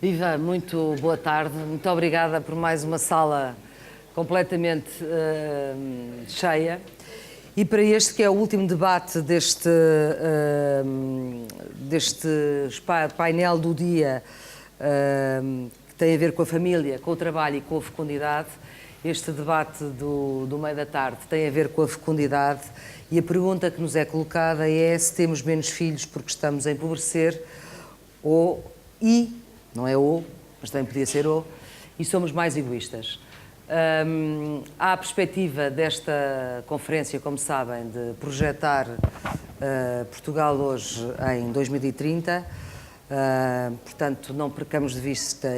Viva, muito boa tarde. Muito obrigada por mais uma sala completamente cheia. E para este que é o último debate deste painel do dia, que tem a ver com a família, com o trabalho e com a fecundidade, este debate do meio da tarde tem a ver com a fecundidade e a pergunta que nos é colocada é se temos menos filhos porque estamos a empobrecer não é mas também podia ser e somos mais egoístas. Há a perspectiva desta conferência, como sabem, de projetar Portugal hoje em 2030, portanto não percamos de vista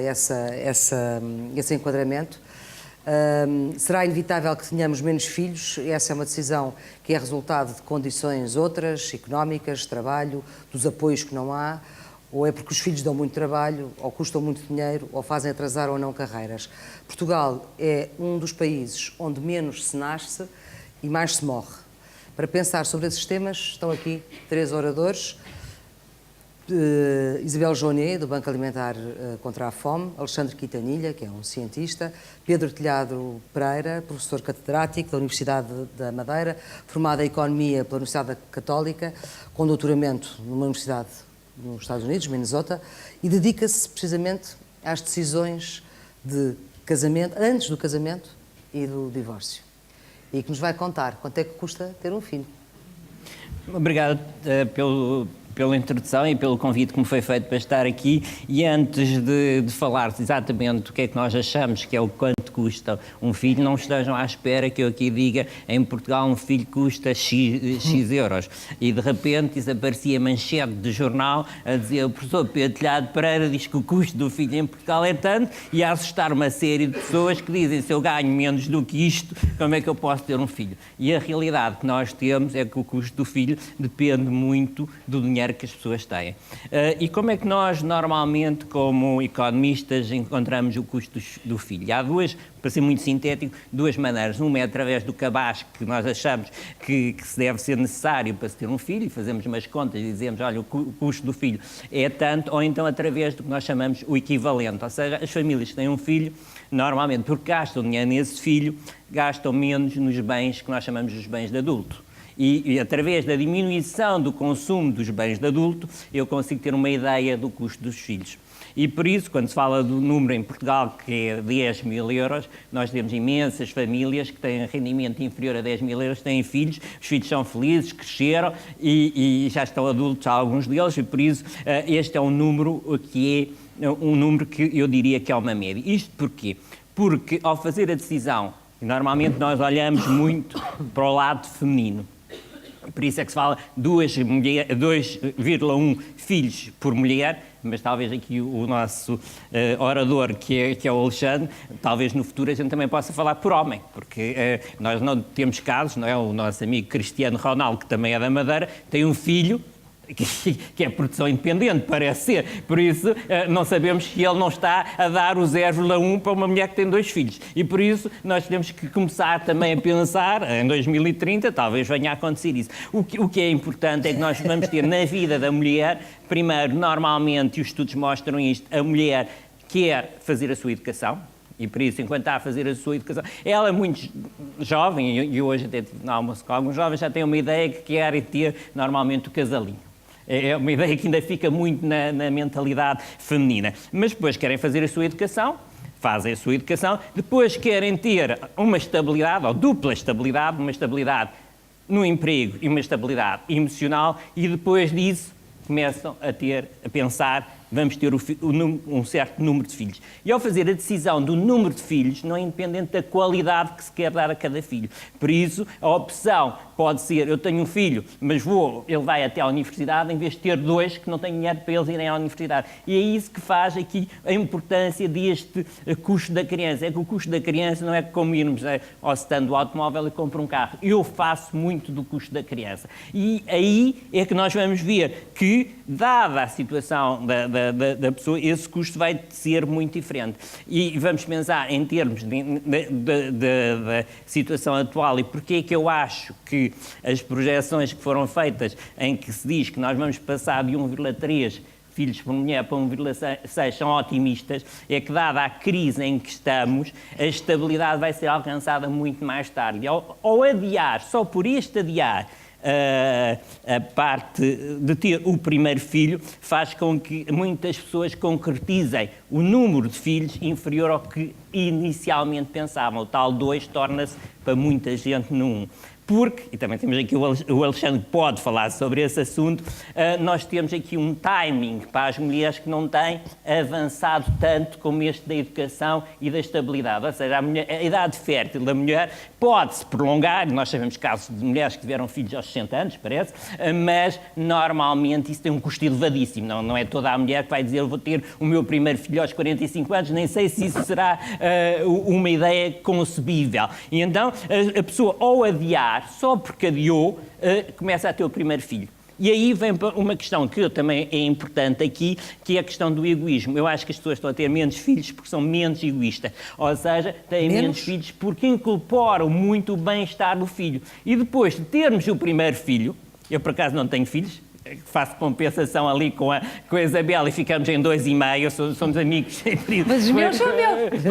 esse enquadramento. Será inevitável que tenhamos menos filhos, essa é uma decisão que é resultado de condições outras, económicas, de trabalho, dos apoios que não há, ou é porque os filhos dão muito trabalho, ou custam muito dinheiro, ou fazem atrasar ou não carreiras. Portugal é um dos países onde menos se nasce e mais se morre. Para pensar sobre esses temas estão aqui 3 oradores. Isabel Jonet, do Banco Alimentar contra a Fome, Alexandre Quintanilha, que é um cientista, Pedro Telhado Pereira, professor catedrático da Universidade da Madeira, formado em Economia pela Universidade Católica, com doutoramento numa universidade nos Estados Unidos, Minnesota, e dedica-se precisamente às decisões de casamento, antes do casamento e do divórcio. E que nos vai contar quanto é que custa ter um filho. Obrigado pela introdução e pelo convite que me foi feito para estar aqui. E antes de falar exatamente o que é que nós achamos que é o quanto custa um filho, não estejam à espera que eu aqui diga em Portugal um filho custa X euros. E de repente desaparecia manchete de jornal a dizer o professor Pedro Telhado Pereira diz que o custo do filho em Portugal é tanto e a assustar uma série de pessoas que dizem se eu ganho menos do que isto, como é que eu posso ter um filho? E a realidade que nós temos é que o custo do filho depende muito do dinheiro que as pessoas têm. E como é que nós, normalmente, como economistas, encontramos o custo do filho? Há duas, para ser muito sintético, duas maneiras. Uma é através do cabaz que nós achamos que se deve ser necessário para se ter um filho, e fazemos umas contas e dizemos, olha, o custo do filho é tanto, ou então através do que nós chamamos o equivalente, ou seja, as famílias que têm um filho, normalmente, porque gastam dinheiro nesse filho, gastam menos nos bens que nós chamamos os bens de adulto. E através da diminuição do consumo dos bens de adulto, eu consigo ter uma ideia do custo dos filhos. E por isso, quando se fala do número em Portugal, que é 10 mil euros, nós temos imensas famílias que têm rendimento inferior a 10 mil euros, têm filhos, os filhos são felizes, cresceram e já estão adultos, alguns deles, e por isso este é um número que é um número que eu diria que é uma média. Isto porquê? Porque ao fazer a decisão, normalmente nós olhamos muito para o lado feminino. Por isso é que se fala 2,1 filhos por mulher, mas talvez aqui o nosso orador, que é o Alexandre, talvez no futuro a gente também possa falar por homem, porque nós não temos casos, não é? O nosso amigo Cristiano Ronaldo, que também é da Madeira, tem um filho que é produção independente, parece ser. Por isso, não sabemos se ele não está a dar o 0,1 para uma mulher que tem 2 filhos. E por isso, nós temos que começar também a pensar, em 2030, talvez venha a acontecer isso. O que é importante é que nós vamos ter na vida da mulher, primeiro, normalmente, e os estudos mostram isto, a mulher quer fazer a sua educação, e por isso, enquanto está a fazer a sua educação, ela é muito jovem, e hoje até no almoço com alguns jovens já têm uma ideia que querem ter, normalmente, o casalinho. É uma ideia que ainda fica muito na mentalidade feminina. Mas depois querem fazer a sua educação, fazem a sua educação, depois querem ter uma estabilidade, ou dupla estabilidade, uma estabilidade no emprego e uma estabilidade emocional, e depois disso começam a pensar, vamos ter um certo número de filhos. E ao fazer a decisão do número de filhos, não é independente da qualidade que se quer dar a cada filho. Por isso, a opção pode ser, eu tenho um filho, mas ele vai até à universidade, em vez de ter 2 que não têm dinheiro para eles irem à universidade. E é isso que faz aqui a importância deste custo da criança. É que o custo da criança não é como irmos ao stand do automóvel e comprar um carro. Eu faço muito do custo da criança. E aí é que nós vamos ver que, dada a situação da pessoa, esse custo vai ser muito diferente. E vamos pensar em termos da situação atual e porque é que eu acho que as projeções que foram feitas em que se diz que nós vamos passar de 1,3 filhos por mulher para 1,6 são otimistas, é que dada a crise em que estamos, a estabilidade vai ser alcançada muito mais tarde. Ao adiar, só por este adiar, a parte de ter o primeiro filho faz com que muitas pessoas concretizem o número de filhos inferior ao que inicialmente pensavam. O tal 2 torna-se para muita gente no 1. Porque, e também temos aqui o Alexandre que pode falar sobre esse assunto, nós temos aqui um timing para as mulheres que não têm avançado tanto como este da educação e da estabilidade. Ou seja, a idade fértil da mulher pode-se prolongar, nós sabemos casos de mulheres que tiveram filhos aos 60 anos, parece, mas normalmente isso tem um custo elevadíssimo. Não é toda a mulher que vai dizer eu vou ter o meu primeiro filho aos 45 anos, nem sei se isso será uma ideia concebível. E então a pessoa, ao adiar, só porque adiou, começa a ter o primeiro filho. E aí vem uma questão que também é importante aqui, que é a questão do egoísmo. Eu acho que as pessoas estão a ter menos filhos porque são menos egoístas. Ou seja, têm menos filhos porque incorporam muito o bem-estar do filho. E depois de termos o primeiro filho, eu por acaso não tenho filhos, faço compensação ali com a Isabel e ficamos em 2,5, somos amigos. Mas os meus são meus.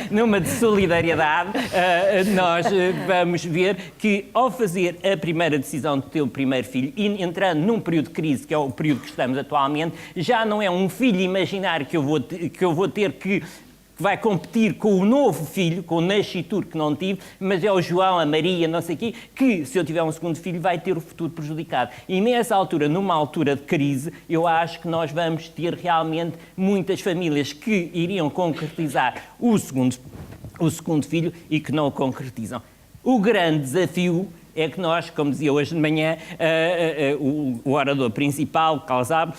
Numa de solidariedade, nós vamos ver que ao fazer a primeira decisão de ter o primeiro filho e entrando num período de crise, que é o período que estamos atualmente, já não é um filho imaginário que eu vou ter que vai competir com o novo filho, com o nascituro que não tive, mas é o João, a Maria, não sei o quê, que se eu tiver um segundo filho vai ter o futuro prejudicado. E nessa altura, numa altura de crise, eu acho que nós vamos ter realmente muitas famílias que iriam concretizar o segundo filho e que não o concretizam. O grande desafio é que nós, como dizia hoje de manhã, o orador principal, Calzado,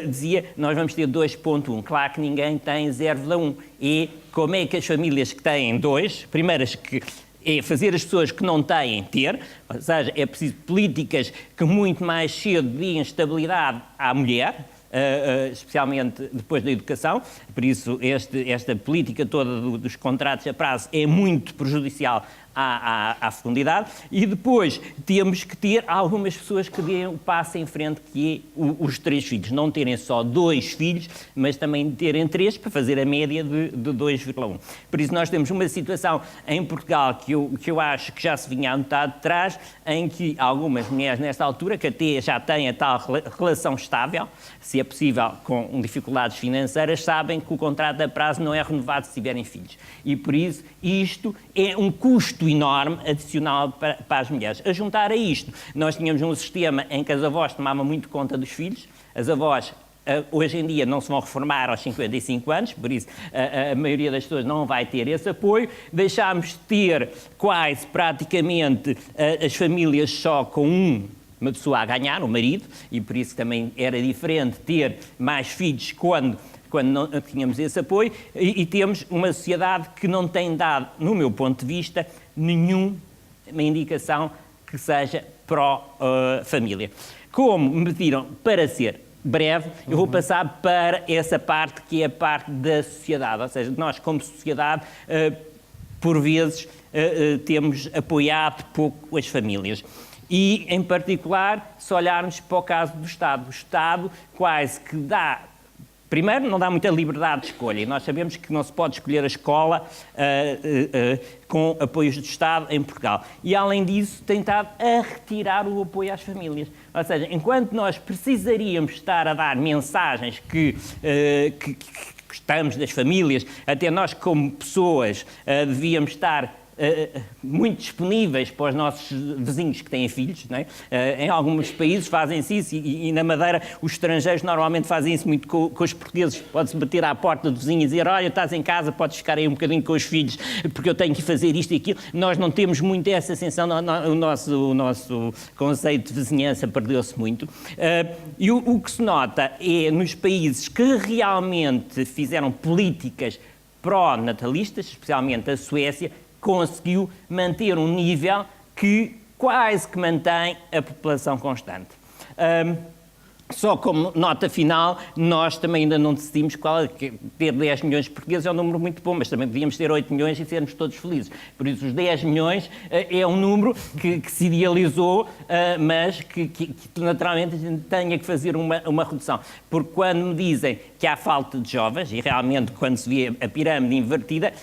dizia nós vamos ter 2,1. Claro que ninguém tem 0,1. E como é que as famílias que têm 2, primeiras que é fazer as pessoas que não têm ter, ou seja, é preciso políticas que muito mais cedo deem estabilidade à mulher, especialmente depois da educação, por isso esta política toda dos contratos a prazo é muito prejudicial à fecundidade, e depois temos que ter algumas pessoas que deem o passo em frente, que é os 3 filhos, não terem só 2 filhos, mas também terem 3 para fazer a média de 2,1. Por isso nós temos uma situação em Portugal que eu acho que já se vinha a notar de trás, em que algumas mulheres nesta altura, que até já têm a tal relação estável, se é possível com dificuldades financeiras, sabem que o contrato a prazo não é renovado se tiverem filhos. E por isso isto é um custo enorme adicional para as mulheres. A juntar a isto, nós tínhamos um sistema em que as avós tomavam muito conta dos filhos, as avós hoje em dia não se vão reformar aos 55 anos, por isso a maioria das pessoas não vai ter esse apoio. Deixámos de ter quase praticamente as famílias só com uma pessoa a ganhar, o marido, e por isso também era diferente ter mais filhos quando não tínhamos esse apoio, e temos uma sociedade que não tem dado, no meu ponto de vista, nenhuma indicação que seja pró-família. Como me pediram para ser breve, eu vou passar para essa parte que é a parte da sociedade, ou seja, nós como sociedade, por vezes, temos apoiado pouco as famílias. E, em particular, se olharmos para o caso do Estado. O Estado quase que dá... Primeiro, não dá muita liberdade de escolha, e nós sabemos que não se pode escolher a escola com apoios do Estado em Portugal. E, além disso, tem estado a retirar o apoio às famílias. Ou seja, enquanto nós precisaríamos estar a dar mensagens que gostamos das famílias, até nós como pessoas devíamos estar muito disponíveis para os nossos vizinhos que têm filhos, não é? Em alguns países fazem-se isso e na Madeira os estrangeiros normalmente fazem isso muito com os portugueses. Pode-se bater à porta do vizinho e dizer, olha, estás em casa, podes ficar aí um bocadinho com os filhos porque eu tenho que fazer isto e aquilo. Nós não temos muito essa sensação, o nosso conceito de vizinhança perdeu-se muito. E o que se nota é nos países que realmente fizeram políticas pró-natalistas, especialmente a Suécia, conseguiu manter um nível que quase que mantém a população constante. Só como nota final, nós também ainda não decidimos qual é, que ter 10 milhões de portugueses é um número muito bom, mas também devíamos ter 8 milhões e sermos todos felizes. Por isso, os 10 milhões é um número que se idealizou, mas que naturalmente a gente tenha que fazer uma redução. Porque quando me dizem que há falta de jovens, e realmente quando se vê a pirâmide invertida,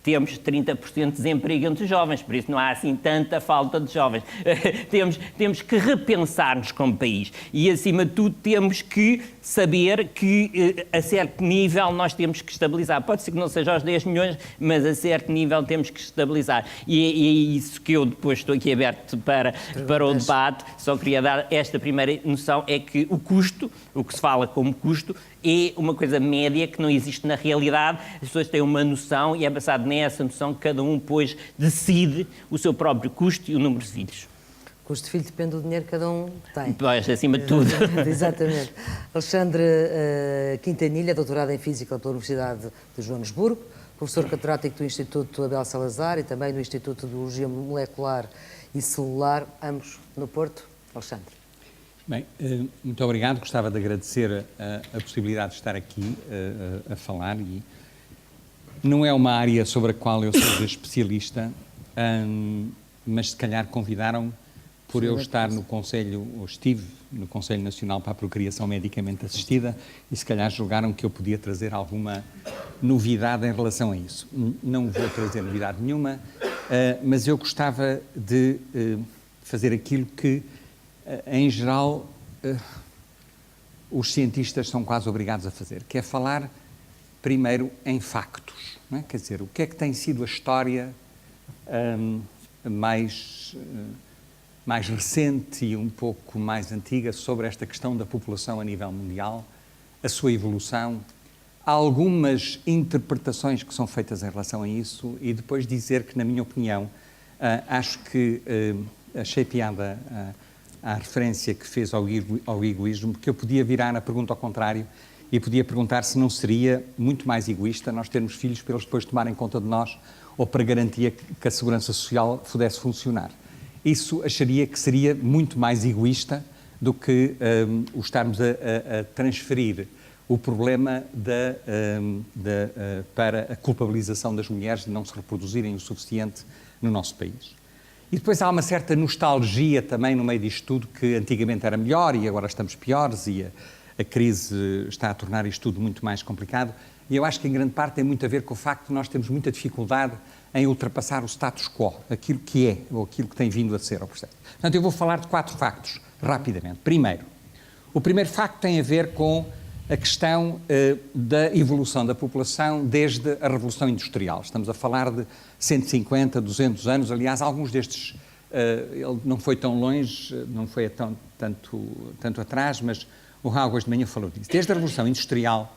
temos 30% de desemprego entre jovens, por isso não há assim tanta falta de jovens. Temos que repensar-nos como país e, acima de tudo, temos que saber que a certo nível nós temos que estabilizar. Pode ser que não seja aos 10 milhões, mas a certo nível temos que estabilizar. E é isso que eu depois estou aqui aberto para o debate. Só queria dar esta primeira noção, é que o custo, o que se fala como custo, é uma coisa média que não existe na realidade. As pessoas têm uma noção e é baseado nessa noção que cada um, depois, decide o seu próprio custo e o número de filhos. O custo de filho depende do dinheiro que cada um tem. Pois, acima de tudo. Exatamente. Alexandre Quintanilha, doutorado em Física pela Universidade de Joanesburgo, professor catedrático do Instituto Abel Salazar e também do Instituto de Biologia Molecular e Celular, ambos no Porto. Alexandre. Bem, muito obrigado. Gostava de agradecer a possibilidade de estar aqui a falar. E não é uma área sobre a qual eu seja especialista, mas se calhar convidaram por eu estar no Conselho, ou estive no Conselho Nacional para a Procriação Medicamente Assistida, e se calhar julgaram que eu podia trazer alguma novidade em relação a isso. Não vou trazer novidade nenhuma, mas eu gostava de fazer aquilo que, em geral, os cientistas são quase obrigados a fazer, que é falar primeiro em factos, não é? Quer dizer, o que é que tem sido a história mais recente e um pouco mais antiga sobre esta questão da população a nível mundial, a sua evolução, algumas interpretações que são feitas em relação a isso, e depois dizer que, na minha opinião, acho que achei piada à referência que fez ao egoísmo, porque eu podia virar a pergunta ao contrário e podia perguntar se não seria muito mais egoísta nós termos filhos para eles depois tomarem conta de nós, ou para garantir que a segurança social pudesse funcionar. Isso acharia que seria muito mais egoísta do que o estarmos a transferir o problema para a culpabilização das mulheres de não se reproduzirem o suficiente no nosso país. E depois há uma certa nostalgia também no meio disto tudo, que antigamente era melhor e agora estamos piores, e a crise está a tornar isto tudo muito mais complicado. E eu acho que em grande parte tem muito a ver com o facto de nós termos muita dificuldade em ultrapassar o status quo, aquilo que é, ou aquilo que tem vindo a ser ao processo. Portanto, eu vou falar de 4 factos, rapidamente. Primeiro, o primeiro facto tem a ver com a questão da evolução da população desde a Revolução Industrial. Estamos a falar de 150, 200 anos, aliás, alguns destes, ele não foi tão longe, não foi tanto atrás, mas o Raul hoje de manhã falou disso. Desde a Revolução Industrial,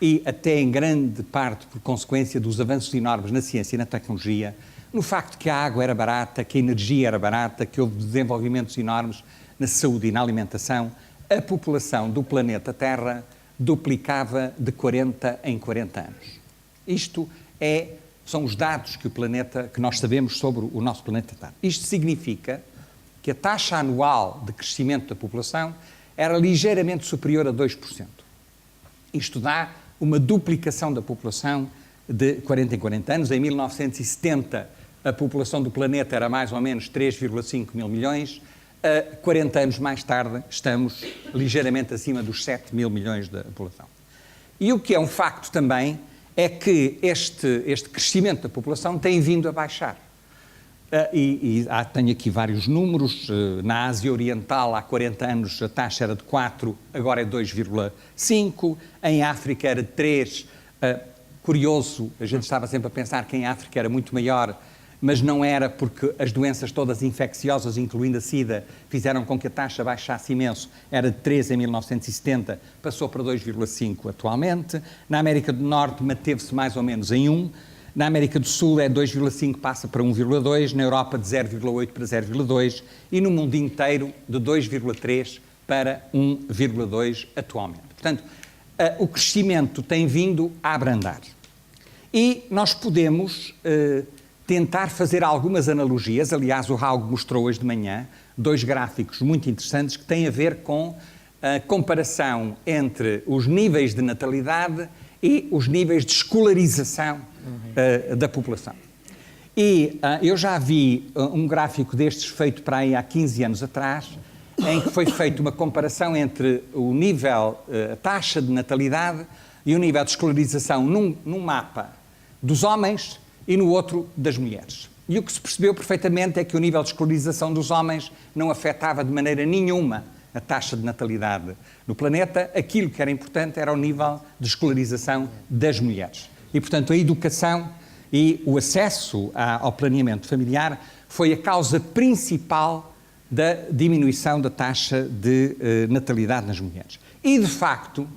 e até em grande parte por consequência dos avanços enormes na ciência e na tecnologia, no facto que a água era barata, que a energia era barata, que houve desenvolvimentos enormes na saúde e na alimentação, a população do planeta Terra duplicava de 40 em 40 anos. Isto são os dados que nós sabemos sobre o nosso planeta Terra. Isto significa que a taxa anual de crescimento da população era ligeiramente superior a 2%. Isto dá uma duplicação da população de 40 em 40 anos. Em 1970, a população do planeta era mais ou menos 3,5 mil milhões. 40 anos mais tarde, estamos ligeiramente acima dos 7 mil milhões da população. E o que é um facto também é que este crescimento da população tem vindo a baixar. Tenho aqui vários números. Na Ásia Oriental, há 40 anos, a taxa era de 4, agora é 2,5. Em África era de 3. Curioso, a gente estava sempre a pensar que em África era muito maior, mas não era, porque as doenças todas infecciosas, incluindo a SIDA, fizeram com que a taxa baixasse imenso. Era de 3 em 1970, passou para 2,5 atualmente. Na América do Norte manteve-se mais ou menos em 1. Na América do Sul é 2,5, passa para 1,2, na Europa de 0,8 para 0,2 e no mundo inteiro de 2,3 para 1,2 atualmente. Portanto, o crescimento tem vindo a abrandar. E nós podemos tentar fazer algumas analogias. Aliás, o Raul mostrou hoje de manhã 2 gráficos muito interessantes que têm a ver com a comparação entre os níveis de natalidade e os níveis de escolarização da população. E eu já vi um gráfico destes feito para aí há 15 anos atrás, em que foi feita uma comparação entre o nível, a taxa de natalidade e o nível de escolarização num mapa dos homens e no outro das mulheres. E o que se percebeu perfeitamente é que o nível de escolarização dos homens não afetava de maneira nenhuma a taxa de natalidade no planeta. Aquilo que era importante era o nível de escolarização das mulheres. E, portanto, a educação e o acesso ao planeamento familiar foi a causa principal da diminuição da taxa de natalidade nas mulheres. E, de facto,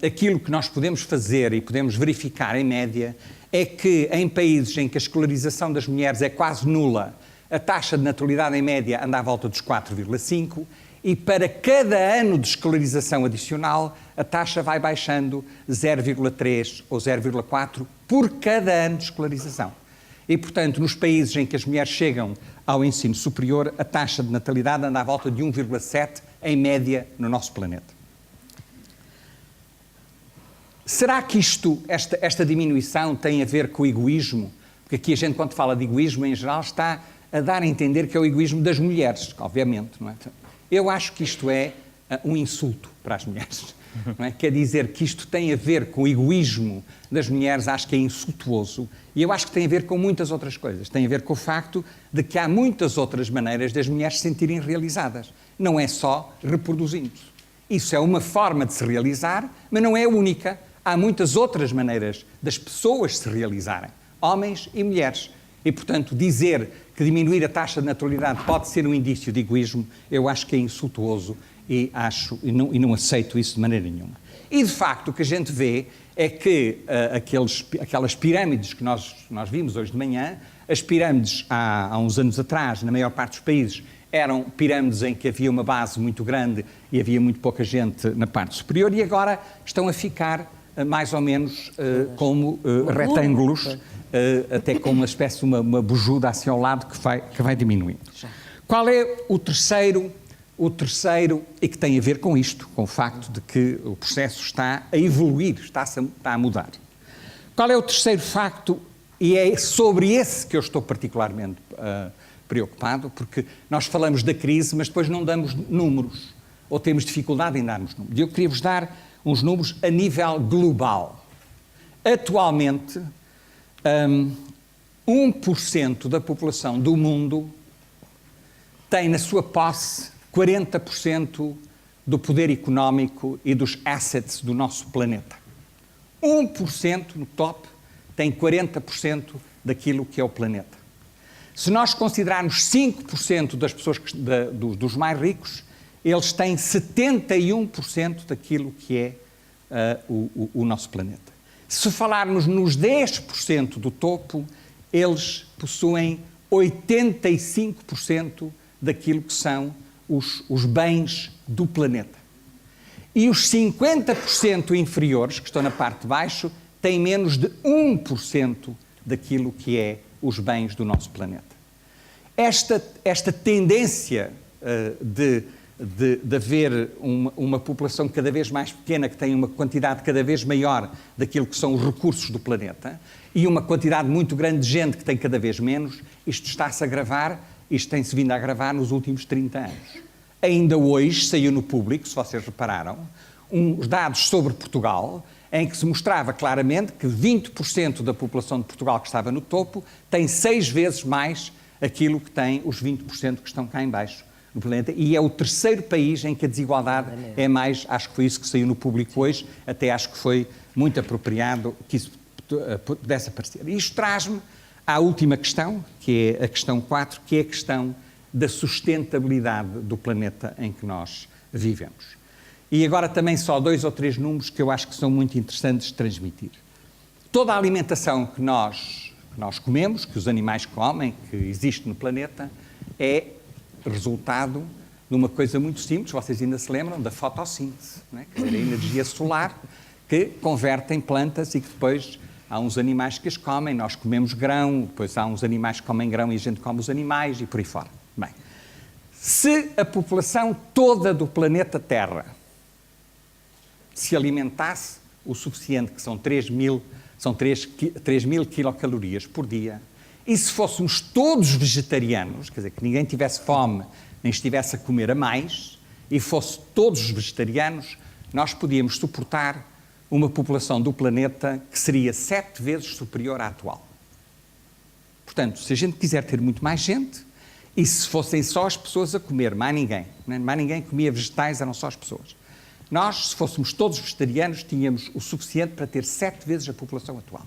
aquilo que nós podemos fazer e podemos verificar em média é que em países em que a escolarização das mulheres é quase nula, a taxa de natalidade em média anda à volta dos 4,5 e para cada ano de escolarização adicional a taxa vai baixando 0,3 ou 0,4 por cada ano de escolarização. E, portanto, nos países em que as mulheres chegam ao ensino superior, a taxa de natalidade anda à volta de 1,7 em média no nosso planeta. Será que esta diminuição tem a ver com o egoísmo? Porque aqui a gente, quando fala de egoísmo, em geral, está a dar a entender que é o egoísmo das mulheres, obviamente, não é? Eu acho que isto é um insulto para as mulheres, não é? Quer dizer que isto tem a ver com o egoísmo das mulheres, acho que é insultuoso, e eu acho que tem a ver com muitas outras coisas. Tem a ver com o facto de que há muitas outras maneiras das mulheres se sentirem realizadas. Não é só reproduzindo-se. Isso é uma forma de se realizar, mas não é a única. Há muitas outras maneiras das pessoas se realizarem, homens e mulheres. E, portanto, dizer que diminuir a taxa de natalidade pode ser um indício de egoísmo, eu acho que é insultuoso e não aceito isso de maneira nenhuma. E, de facto, o que a gente vê é que aquelas pirâmides que nós vimos hoje de manhã, as pirâmides há uns anos atrás, na maior parte dos países, eram pirâmides em que havia uma base muito grande e havia muito pouca gente na parte superior, e agora estão a ficar mais ou menos como retângulos, até com uma espécie de uma bujuda assim ao lado que vai diminuindo. Qual é o terceiro, e que tem a ver com isto, com o facto de que o processo está a evoluir, está a mudar. Qual é o terceiro facto, e é sobre esse que eu estou particularmente preocupado, porque nós falamos da crise, mas depois não damos números, ou temos dificuldade em darmos números. E eu queria-vos dar uns números a nível global. Atualmente, 1% da população do mundo tem na sua posse 40% do poder económico e dos assets do nosso planeta. 1% no top tem 40% daquilo que é o planeta. Se nós considerarmos 5% das pessoas dos mais ricos, eles têm 71% daquilo que é o nosso planeta. Se falarmos nos 10% do topo, eles possuem 85% daquilo que são os bens do planeta. E os 50% inferiores, que estão na parte de baixo, têm menos de 1% daquilo que é os bens do nosso planeta. Esta tendência de haver uma população cada vez mais pequena, que tem uma quantidade cada vez maior daquilo que são os recursos do planeta, e uma quantidade muito grande de gente que tem cada vez menos, isto está-se a agravar, isto tem-se vindo a agravar nos últimos 30 anos. Ainda hoje saiu no público, se vocês repararam, uns dados sobre Portugal, em que se mostrava claramente que 20% da população de Portugal que estava no topo tem 6 vezes mais aquilo que tem os 20% que estão cá em baixo no planeta, e é o terceiro país em que a desigualdade é mais, acho que foi isso que saiu no público hoje, até acho que foi muito apropriado que isso pudesse aparecer. E isto traz-me à última questão, que é a questão 4, que é a questão da sustentabilidade do planeta em que nós vivemos. E agora também só 2 ou 3 números que eu acho que são muito interessantes de transmitir. Toda a alimentação que nós comemos, que os animais comem, que existe no planeta, é resultado de uma coisa muito simples, vocês ainda se lembram, da fotossíntese, não é? Quer dizer, a energia solar que converte em plantas e que depois há uns animais que as comem, nós comemos grão, depois há uns animais que comem grão e a gente come os animais e por aí fora. Bem, se a população toda do planeta Terra se alimentasse o suficiente, que são 3.000 quilocalorias por dia, e se fôssemos todos vegetarianos, quer dizer, que ninguém tivesse fome, nem estivesse a comer a mais, e fosse todos os vegetarianos, nós podíamos suportar uma população do planeta que seria 7 vezes superior à atual. Portanto, se a gente quiser ter muito mais gente, e se fossem só as pessoas a comer, mais ninguém comia vegetais, eram só as pessoas. Nós, se fôssemos todos vegetarianos, tínhamos o suficiente para ter 7 vezes a população atual.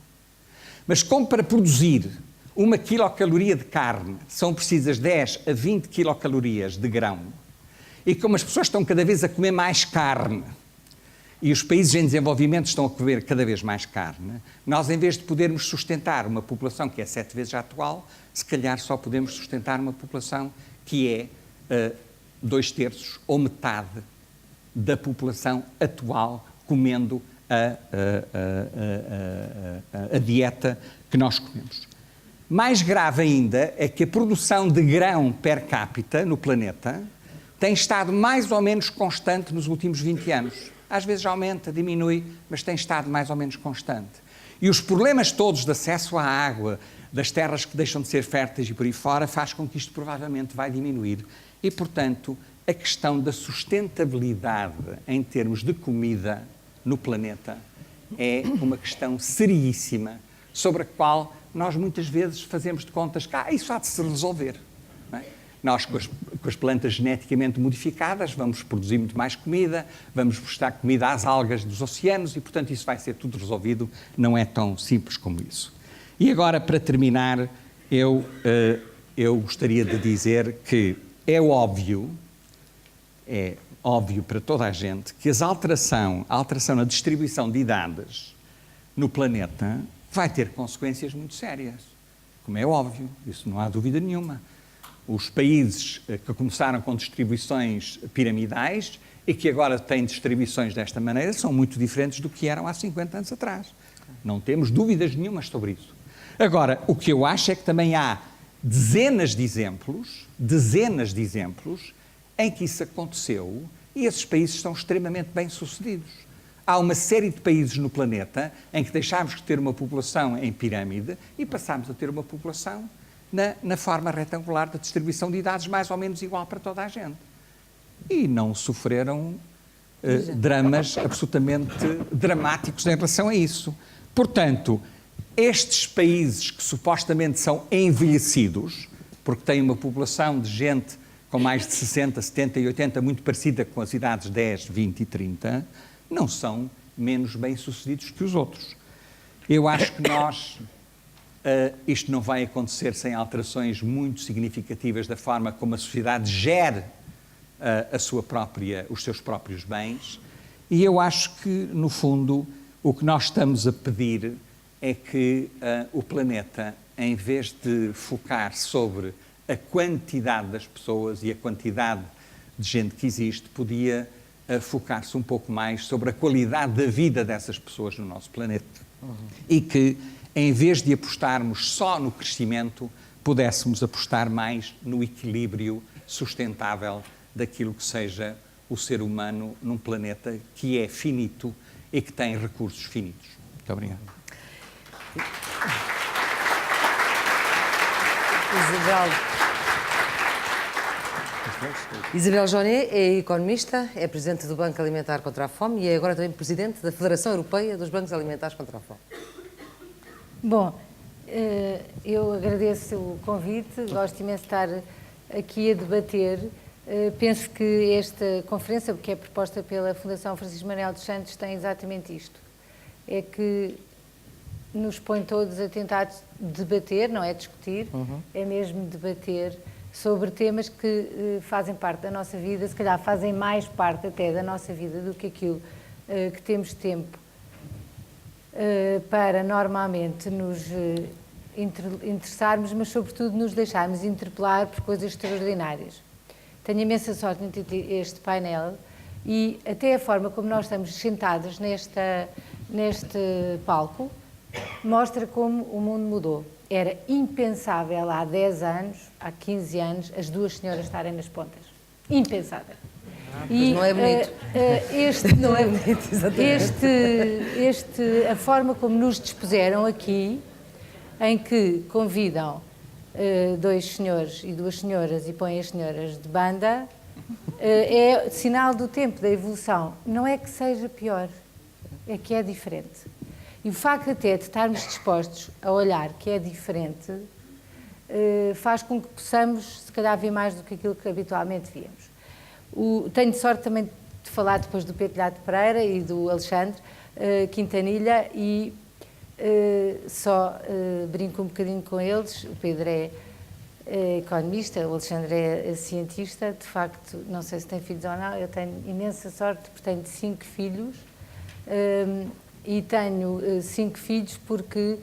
Mas como para produzir 1 quilocaloria de carne são precisas 10 a 20 quilocalorias de grão, e como as pessoas estão cada vez a comer mais carne, e os países em desenvolvimento estão a comer cada vez mais carne, nós, em vez de podermos sustentar uma população que é 7 vezes a atual, se calhar só podemos sustentar uma população que é 2/3 ou metade da população atual comendo a dieta que nós comemos. Mais grave ainda é que a produção de grão per capita no planeta tem estado mais ou menos constante nos últimos 20 anos. Às vezes aumenta, diminui, mas tem estado mais ou menos constante. E os problemas todos de acesso à água, das terras que deixam de ser férteis e por aí fora, faz com que isto provavelmente vai diminuir. E, portanto, a questão da sustentabilidade em termos de comida no planeta é uma questão seriíssima, sobre a qual nós muitas vezes fazemos de contas que isso há de se resolver. Não é? Nós, com as plantas geneticamente modificadas, vamos produzir muito mais comida, vamos prestar comida às algas dos oceanos e, portanto, isso vai ser tudo resolvido. Não é tão simples como isso. E agora, para terminar, eu gostaria de dizer que é óbvio para toda a gente que a alteração na distribuição de idades no planeta vai ter consequências muito sérias. Como é óbvio, isso não há dúvida nenhuma. Os países que começaram com distribuições piramidais e que agora têm distribuições desta maneira são muito diferentes do que eram há 50 anos atrás. Não temos dúvidas nenhumas sobre isso. Agora, o que eu acho é que também há dezenas de exemplos em que isso aconteceu e esses países estão extremamente bem-sucedidos. Há uma série de países no planeta em que deixámos de ter uma população em pirâmide e passámos a ter uma população na forma retangular da distribuição de idades mais ou menos igual para toda a gente. E não sofreram dramas absolutamente dramáticos em relação a isso. Portanto, estes países que supostamente são envelhecidos, porque têm uma população de gente com mais de 60, 70 e 80, muito parecida com as idades 10, 20 e 30, não são menos bem-sucedidos que os outros. Eu acho que isto não vai acontecer sem alterações muito significativas da forma como a sociedade gere os seus próprios bens, e eu acho que, no fundo, o que nós estamos a pedir é que o planeta, em vez de focar sobre a quantidade das pessoas e a quantidade de gente que existe, podia focar-se um pouco mais sobre a qualidade da vida dessas pessoas no nosso planeta. E que, em vez de apostarmos só no crescimento, pudéssemos apostar mais no equilíbrio sustentável daquilo que seja o ser humano num planeta que é finito e que tem recursos finitos. Muito obrigado. Isabel Jonet é economista, é presidente do Banco Alimentar contra a Fome e é agora também presidente da Federação Europeia dos Bancos Alimentares contra a Fome. Bom, eu agradeço o convite, gosto imenso de estar aqui a debater. Penso que esta conferência, que é proposta pela Fundação Francisco Manuel dos Santos, tem exatamente isto. É que nos põe todos a tentar debater, não é discutir, é mesmo debater sobre temas que fazem parte da nossa vida, se calhar fazem mais parte até da nossa vida do que aquilo que temos tempo para normalmente nos interessarmos, mas sobretudo nos deixarmos interpelar por coisas extraordinárias. Tenho imensa sorte em ter este painel e até a forma como nós estamos sentados neste palco mostra como o mundo mudou. Era impensável há 10 anos, há 15 anos, as duas senhoras estarem nas pontas. Impensável. Pois não é bonito. Não é bonito, exatamente. A forma como nos dispuseram aqui, em que convidam 2 senhores e 2 senhoras e põem as senhoras de banda, é sinal do tempo, da evolução. Não é que seja pior, é que é diferente. E o facto até de estarmos dispostos a olhar que é diferente, faz com que possamos, se calhar, ver mais do que aquilo que habitualmente víamos. Tenho sorte também de falar depois do Pedro Telhado Pereira e do Alexandre Quintanilha e brinco um bocadinho com eles. O Pedro é economista, o Alexandre é cientista. De facto, não sei se tem filhos ou não, eu tenho imensa sorte porque tenho 5 filhos e tenho 5 filhos porque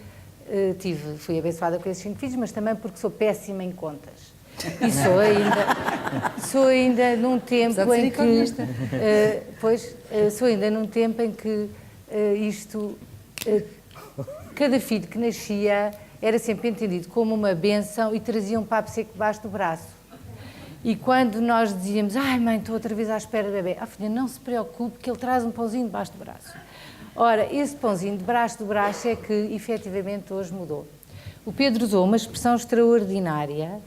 fui abençoada com esses 5 filhos, mas também porque sou péssima em contas. E sou ainda num tempo em que sou ainda num tempo em que cada filho que nascia era sempre entendido como uma bênção e trazia um papo seco debaixo do braço. E quando nós dizíamos, ai mãe, estou outra vez à espera do bebê, filha, não se preocupe que ele traz um pãozinho debaixo do braço. Ora, esse pãozinho debaixo do braço é que efetivamente hoje mudou. O Pedro usou uma expressão extraordinária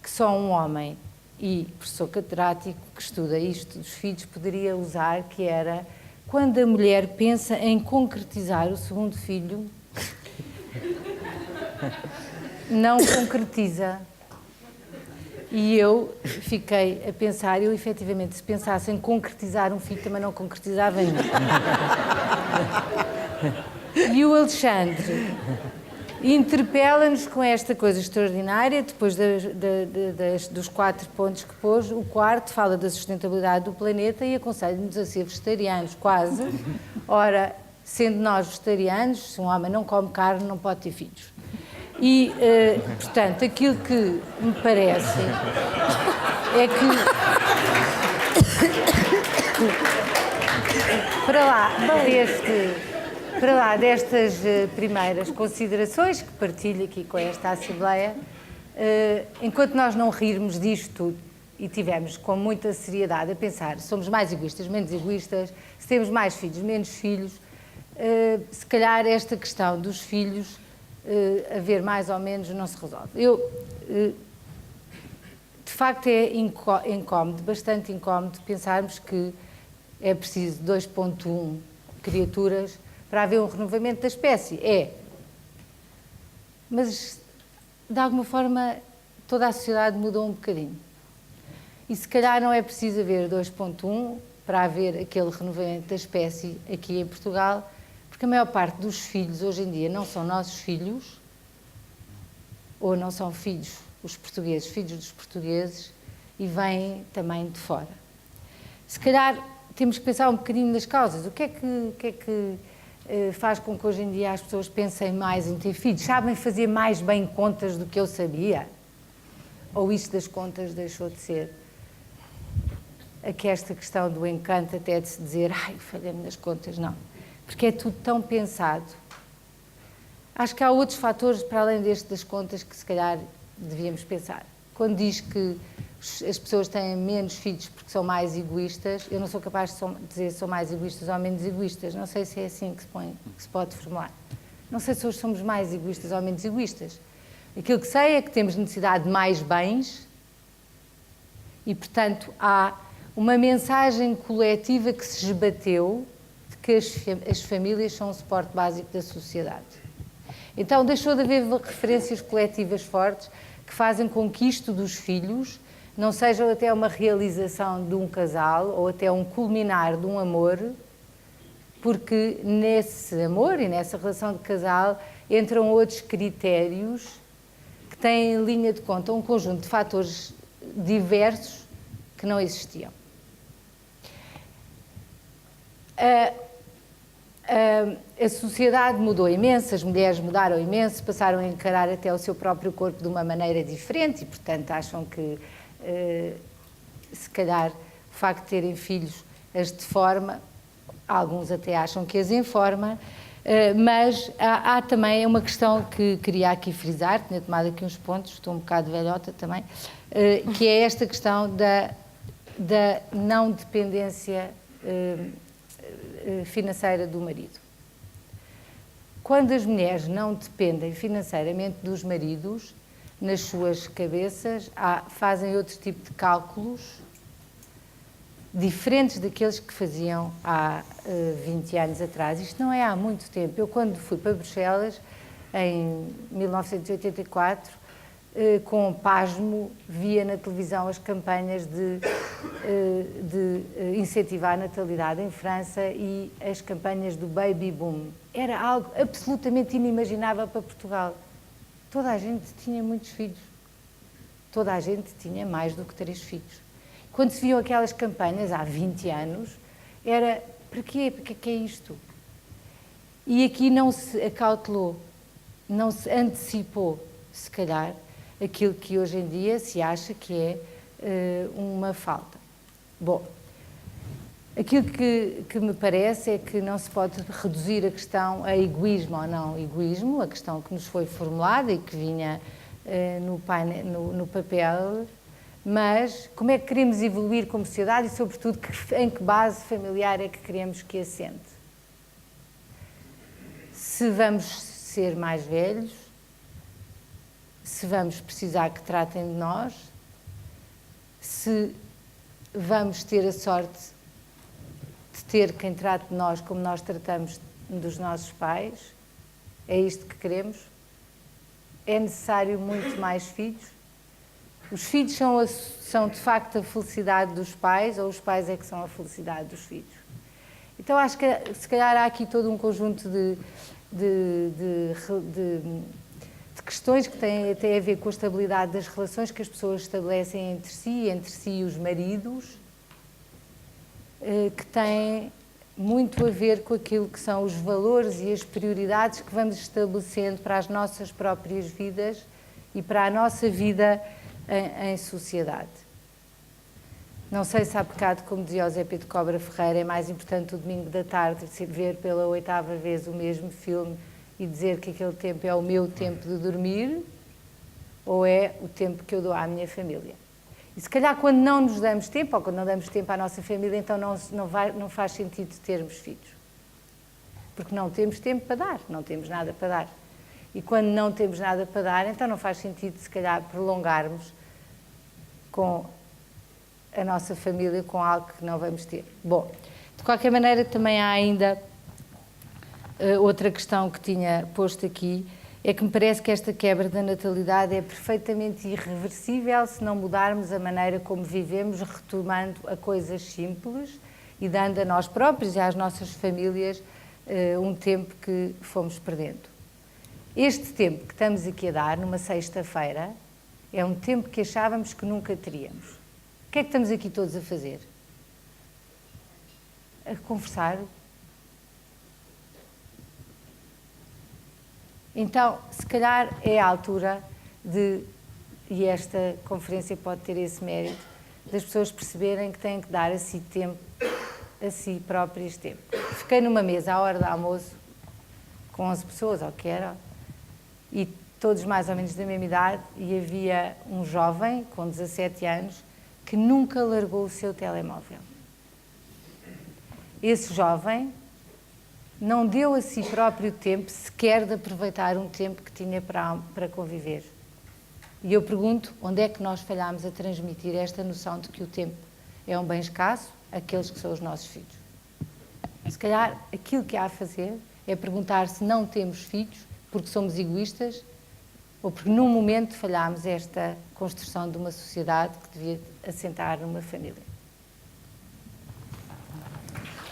que só um homem e professor catedrático que estuda isto dos filhos poderia usar, que era quando a mulher pensa em concretizar o segundo filho, não concretiza. E eu fiquei a pensar, eu efetivamente, se pensasse em concretizar um filho, também não concretizava nenhum. E o Alexandre interpela-nos com esta coisa extraordinária, depois dos 4 pontos que pôs. O quarto fala da sustentabilidade do planeta e aconselha-nos a ser vegetarianos, quase. Ora, sendo nós vegetarianos, se um homem não come carne, não pode ter filhos. E, portanto, aquilo que me parece é que, para lá destas primeiras considerações que partilho aqui com esta Assembleia, enquanto nós não rirmos disto tudo e tivermos com muita seriedade a pensar, somos mais egoístas, menos egoístas, se temos mais filhos, menos filhos, se calhar esta questão dos filhos, haver mais ou menos, não se resolve. De facto, é incómodo, bastante incómodo, pensarmos que é preciso 2,1 criaturas para haver um renovamento da espécie. Mas, de alguma forma, toda a sociedade mudou um bocadinho. E se calhar não é preciso haver 2,1 para haver aquele renovamento da espécie aqui em Portugal, porque a maior parte dos filhos hoje em dia não são nossos filhos, ou não são filhos dos portugueses, e vêm também de fora. Se calhar temos que pensar um bocadinho nas causas. O que é que faz com que hoje em dia as pessoas pensem mais em ter filhos? Sabem fazer mais bem contas do que eu sabia? Ou isso das contas deixou de ser? Aqui esta questão do encanto até de se dizer, falhei-me nas contas, não. Porque é tudo tão pensado. Acho que há outros fatores para além deste das contas que se calhar devíamos pensar. Quando diz que as pessoas têm menos filhos porque são mais egoístas, eu não sou capaz de dizer se são mais egoístas ou menos egoístas. Não sei se é assim que se pode formular. Não sei se hoje somos mais egoístas ou menos egoístas. Aquilo que sei é que temos necessidade de mais bens e, portanto, há uma mensagem coletiva que se esbateu de que as famílias são um suporte básico da sociedade. Então, deixou de haver referências coletivas fortes que fazem com que isto dos filhos não seja até uma realização de um casal ou até um culminar de um amor, porque nesse amor e nessa relação de casal entram outros critérios que têm em linha de conta um conjunto de fatores diversos que não existiam. A sociedade mudou imenso, as mulheres mudaram imenso, passaram a encarar até o seu próprio corpo de uma maneira diferente e, portanto, acham que, se calhar, o facto de terem filhos as deforma, alguns até acham que as informa, mas há também uma questão que queria aqui frisar, tinha tomado aqui uns pontos, estou um bocado velhota também, que é esta questão da da não dependência financeira do marido. Quando as mulheres não dependem financeiramente dos maridos, nas suas cabeças fazem outro tipo de cálculos diferentes daqueles que faziam há 20 anos atrás. Isto não é há muito tempo. Eu, quando fui para Bruxelas, em 1984, com pasmo, via na televisão as campanhas de incentivar a natalidade em França e as campanhas do baby boom. Era algo absolutamente inimaginável para Portugal. Toda a gente tinha muitos filhos. Toda a gente tinha mais do que 3 filhos. Quando se viam aquelas campanhas há 20 anos, era, para quê? Para que é isto? E aqui não se acautelou, não se antecipou, se calhar, aquilo que hoje em dia se acha que é uma falta. Bom, aquilo que me parece é que não se pode reduzir a questão a egoísmo ou não egoísmo, a questão que nos foi formulada e que vinha no papel, mas como é que queremos evoluir como sociedade e, sobretudo, em que base familiar é que queremos que assente? Se vamos ser mais velhos, se vamos precisar que tratem de nós, se vamos ter a sorte de ter quem trate de nós como nós tratamos dos nossos pais, é isto que queremos? É necessário muito mais filhos? Os filhos são de facto a felicidade dos pais ou os pais é que são a felicidade dos filhos? Então acho que se calhar há aqui todo um conjunto de questões que têm a ver com a estabilidade das relações que as pessoas estabelecem entre si e os maridos, que têm muito a ver com aquilo que são os valores e as prioridades que vamos estabelecendo para as nossas próprias vidas e para a nossa vida em sociedade. Não sei se há bocado, como dizia o Zé Pedro Cobra Ferreira, é mais importante o domingo da tarde ver pela 8ª vez o mesmo filme e dizer que aquele tempo é o meu tempo de dormir ou é o tempo que eu dou à minha família. E se calhar quando não nos damos tempo ou quando não damos tempo à nossa família, então não faz sentido termos filhos. Porque não temos tempo para dar, não temos nada para dar. E quando não temos nada para dar, então não faz sentido se calhar prolongarmos com a nossa família com algo que não vamos ter. Bom, de qualquer maneira também há ainda outra questão que tinha posto aqui, é que me parece que esta quebra da natalidade é perfeitamente irreversível se não mudarmos a maneira como vivemos, retomando a coisas simples e dando a nós próprios e às nossas famílias um tempo que fomos perdendo. Este tempo que estamos aqui a dar, numa sexta-feira, é um tempo que achávamos que nunca teríamos. O que é que estamos aqui todos a fazer? A conversar. Então, se calhar é a altura e esta conferência pode ter esse mérito, das pessoas perceberem que têm que dar a si tempo, a si próprias tempo. Fiquei numa mesa à hora do almoço, com 11 pessoas, ou que era, e todos mais ou menos da mesma idade, e havia um jovem com 17 anos que nunca largou o seu telemóvel. Esse jovem não deu a si próprio tempo sequer de aproveitar um tempo que tinha para conviver. E eu pergunto, onde é que nós falhámos a transmitir esta noção de que o tempo é um bem escasso àqueles que são os nossos filhos? Se calhar aquilo que há a fazer é perguntar se não temos filhos porque somos egoístas ou porque num momento falhámos esta construção de uma sociedade que devia assentar numa família.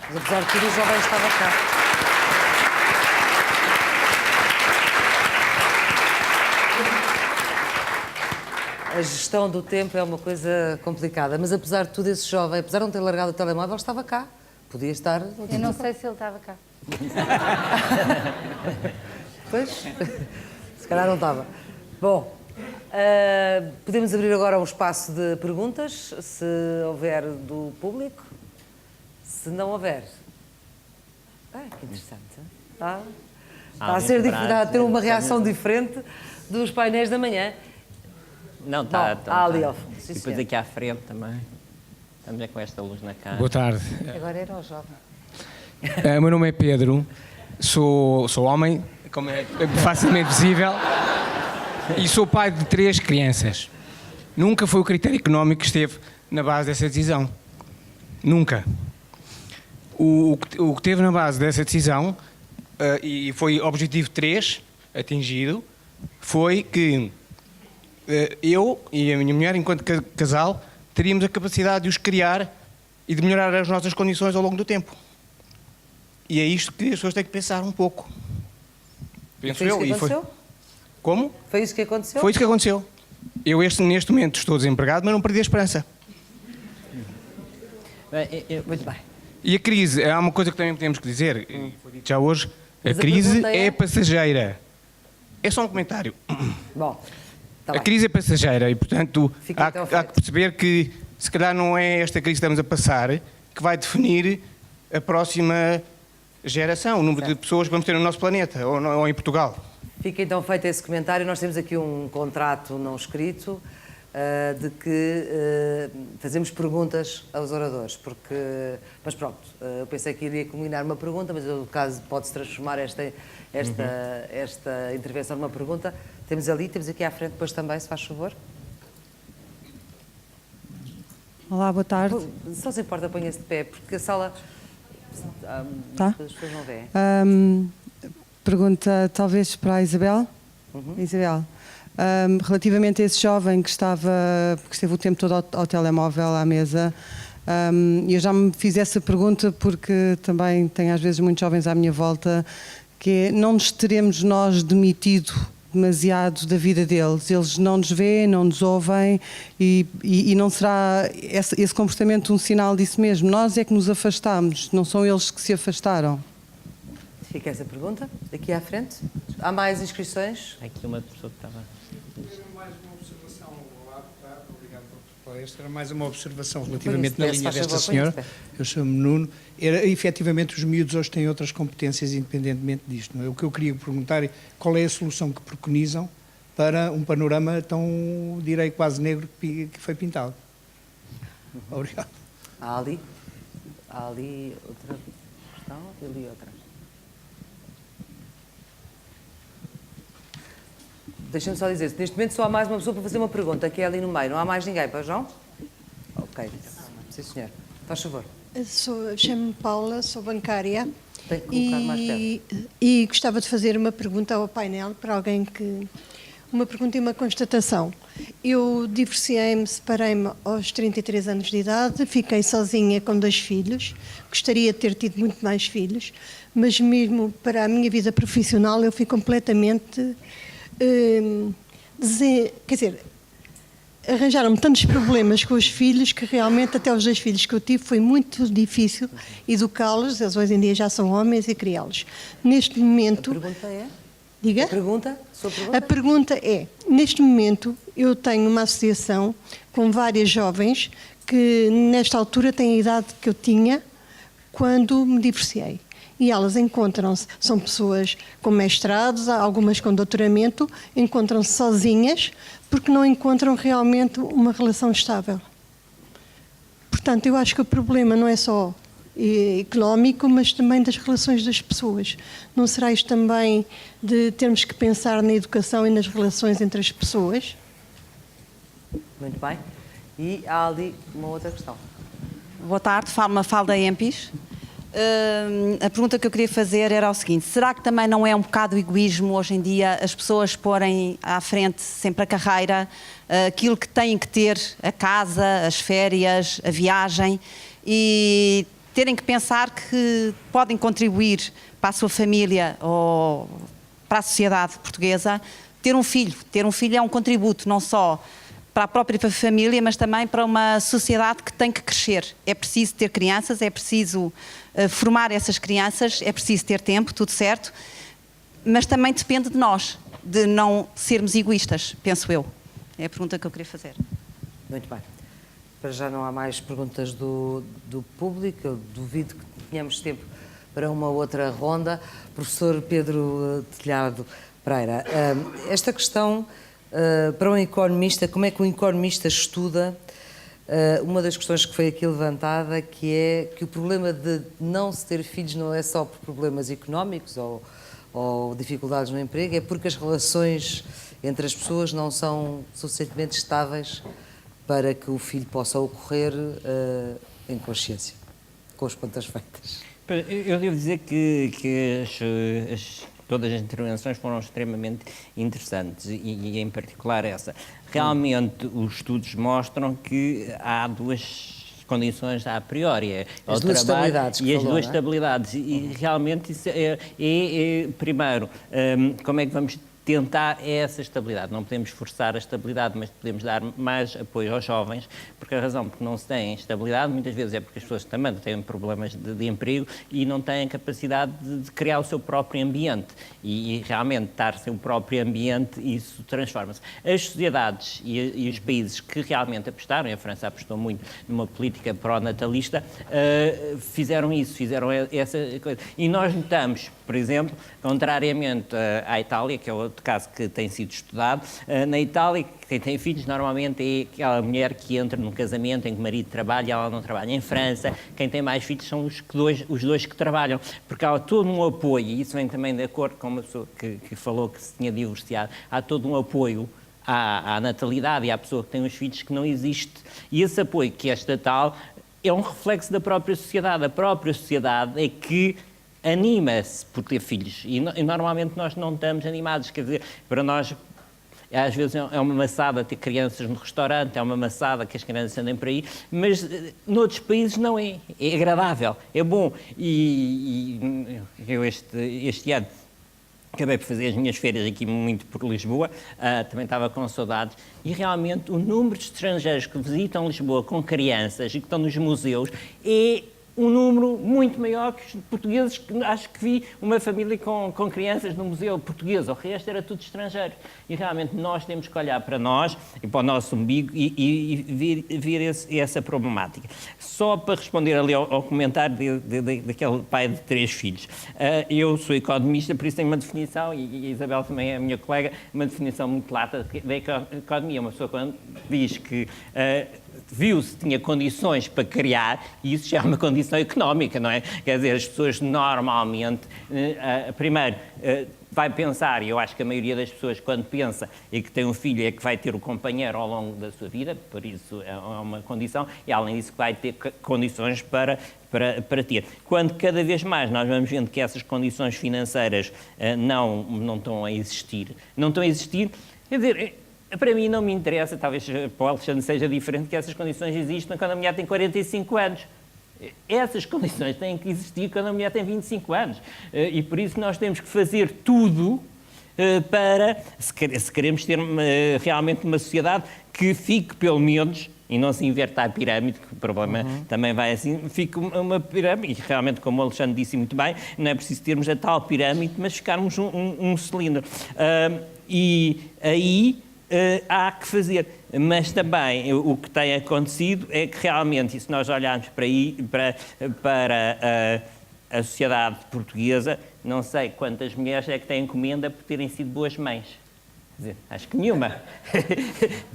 Mas apesar de tudo, o jovem estava cá. A gestão do tempo é uma coisa complicada, mas apesar de tudo, esse jovem, apesar de não ter largado o telemóvel, estava cá. Podia estar... Eu não sei se ele estava cá. Pois, se calhar não estava. Bom, podemos abrir agora um espaço de perguntas, se houver do público. Se não houver... que interessante. Está a ser dificuldade ter uma reação diferente dos painéis da manhã. Não, está. Ali ao fundo. E depois aqui à frente também. Vamos ver com esta luz na cara. Boa tarde. Agora era o jovem. O meu nome é Pedro, sou homem, como é facilmente visível, e sou pai de 3 crianças. Nunca foi o critério económico que esteve na base dessa decisão. Nunca. O que esteve na base dessa decisão, e foi objetivo 3 atingido, foi que eu e a minha mulher, enquanto casal, teríamos a capacidade de os criar e de melhorar as nossas condições ao longo do tempo. E é isto que as pessoas têm que pensar um pouco. Penso Foi isso eu. que aconteceu? Como? Foi isso que aconteceu? Foi isso que aconteceu. Eu neste momento estou desempregado, mas não perdi a esperança. Muito bem. E a crise, há uma coisa que também temos que dizer, e foi dito já hoje, Mas a a crise pergunta é passageira. É só um comentário. Bom, tá A bem. crise é passageira e, portanto, Fica há então que feito. perceber que, se calhar, não é esta crise que estamos a passar que vai definir a próxima geração, o número de pessoas que vamos ter no nosso planeta ou em Portugal. Fica então feito esse comentário. Nós temos aqui um contrato não escrito de que fazemos perguntas aos oradores, mas pronto, eu pensei que iria combinar uma pergunta, mas no caso pode-se transformar esta intervenção numa pergunta. Temos aqui à frente depois também, se faz favor. Olá, boa tarde. Só se importa, ponha-se de pé, porque a sala... Tá. As pessoas não veem. Pergunta talvez para a Isabel. Isabel, relativamente a esse jovem que esteve o tempo todo ao telemóvel, à mesa, eu já me fiz essa pergunta porque também tenho às vezes muitos jovens à minha volta, que é, não nos teremos nós demitido demasiado da vida deles, eles não nos veem, não nos ouvem e não será esse comportamento um sinal disso mesmo? Nós é que nos afastamos, não são eles que se afastaram. Fica essa pergunta, aqui à frente. Há mais inscrições? Aqui uma pessoa que estava... Mais uma observação, olá, boa tarde, obrigado pela palestra. Era mais uma observação relativamente na Põe-se linha de pé, se desta faz favor, senhora. põe-se de pé. Eu chamo-me Nuno. Efetivamente, os miúdos hoje têm outras competências independentemente disto. Não é? O que eu queria perguntar é qual é a solução que preconizam para um panorama tão, direi, quase negro que foi pintado. Obrigado. Há ali outra questão e ali outra. Deixa-me só dizer, neste momento só há mais uma pessoa para fazer uma pergunta, que é ali no meio. Não há mais ninguém, para João? Ok. Sim, senhor. Faz favor. Chamo-me Paula, sou bancária. Tem que colocar mais perto. E gostava de fazer uma pergunta ao painel para alguém que... Uma pergunta e uma constatação. Eu divorciei-me, separei-me aos 33 anos de idade, fiquei sozinha com 2 filhos, gostaria de ter tido muito mais filhos, mas mesmo para a minha vida profissional eu fui completamente... quer dizer, arranjaram-me tantos problemas com os filhos que realmente até os 2 filhos que eu tive foi muito difícil educá-los, eles hoje em dia já são homens, e criá-los. Neste momento... A pergunta é? Diga? A pergunta? Sua pergunta? A pergunta é, neste momento eu tenho uma associação com várias jovens que nesta altura têm a idade que eu tinha quando me divorciei. E elas encontram-se, são pessoas com mestrados, algumas com doutoramento, encontram-se sozinhas porque não encontram realmente uma relação estável. Portanto, eu acho que o problema não é só económico, mas também das relações das pessoas. Não será isto também de termos que pensar na educação e nas relações entre as pessoas? Muito bem. E há ali uma outra questão. Boa tarde, Mafalda Empis. A pergunta que eu queria fazer era o seguinte: será que também não é um bocado egoísmo hoje em dia as pessoas porem à frente sempre a carreira, aquilo que têm que ter, a casa, as férias, a viagem, e terem que pensar que podem contribuir para a sua família ou para a sociedade portuguesa? Ter um filho é um contributo, não só para a própria família, mas também para uma sociedade que tem que crescer. É preciso ter crianças, é preciso formar essas crianças, é preciso ter tempo, tudo certo, mas também depende de nós, de não sermos egoístas, penso eu. É a pergunta que eu queria fazer. Muito bem. Para já não há mais perguntas do público, eu duvido que tenhamos tempo para uma outra ronda. Professor Pedro Telhado Pereira, esta questão... para um economista, como é que um economista estuda uma das questões que foi aqui levantada, que é que o problema de não se ter filhos não é só por problemas económicos ou dificuldades no emprego, é porque as relações entre as pessoas não são suficientemente estáveis para que o filho possa ocorrer em consciência, com as contas feitas. Eu devo dizer que todas as intervenções foram extremamente interessantes e em particular essa. Realmente os estudos mostram que há duas condições a priori, as duas estabilidades e as duas estabilidades, e realmente isso primeiro, como é que vamos tentar essa estabilidade? Não podemos forçar a estabilidade, mas podemos dar mais apoio aos jovens, porque a razão porque não se tem estabilidade muitas vezes é porque as pessoas também têm problemas de emprego e não têm capacidade de criar o seu próprio ambiente, e realmente dar seu próprio ambiente, isso transforma-se. As sociedades e os países que realmente apostaram, e a França apostou muito numa política pró-natalista, fizeram isso, fizeram essa coisa. E nós notamos, por exemplo, contrariamente à Itália, que é outro caso que tem sido estudado, na Itália, quem tem filhos normalmente é aquela mulher que entra num casamento em que o marido trabalha e ela não trabalha. Em França, quem tem mais filhos são os dois que trabalham, porque há todo um apoio, e isso vem também de acordo com uma pessoa que falou que se tinha divorciado, há todo um apoio à natalidade e à pessoa que tem os filhos que não existe. E esse apoio que é estatal é um reflexo da própria sociedade. A própria sociedade é que anima-se por ter filhos e normalmente nós não estamos animados, quer dizer, para nós às vezes é uma maçada ter crianças no restaurante, é uma maçada que as crianças andem por aí, mas noutros países não é, é agradável, é bom, e eu este ano acabei por fazer as minhas férias aqui muito por Lisboa, também estava com saudades, e realmente o número de estrangeiros que visitam Lisboa com crianças e que estão nos museus é um número muito maior que os portugueses, que acho que vi uma família com crianças no museu português, o resto era tudo estrangeiro. E realmente nós temos que olhar para nós e para o nosso umbigo e vir essa problemática. Só para responder ali ao comentário daquele pai de 3 filhos. Eu sou economista, por isso tenho uma definição, e a Isabel também é a minha colega, uma definição muito lata da economia. Uma pessoa quando diz que viu se tinha condições para criar, e isso já é uma condição económica, não é? Quer dizer, as pessoas normalmente, primeiro, vai pensar, e eu acho que a maioria das pessoas quando pensa e que tem um filho é que vai ter o companheiro ao longo da sua vida, por isso é uma condição, e além disso que vai ter condições para ter. Quando cada vez mais nós vamos vendo que essas condições financeiras não estão a existir, quer dizer, para mim não me interessa, talvez para o Alexandre seja diferente, que essas condições existam quando a mulher tem 45 anos. Essas condições têm que existir quando a mulher tem 25 anos. E por isso nós temos que fazer tudo para, se queremos ter realmente uma sociedade que fique pelo menos, e não se inverta a pirâmide, que o problema também vai assim, fica uma pirâmide, e realmente, como o Alexandre disse muito bem, não é preciso termos a tal pirâmide, mas ficarmos um cilindro. E aí há que fazer, mas também o que tem acontecido é que realmente, e se nós olharmos para a sociedade portuguesa, não sei quantas mulheres é que têm encomenda por terem sido boas mães. Quer dizer, acho que nenhuma.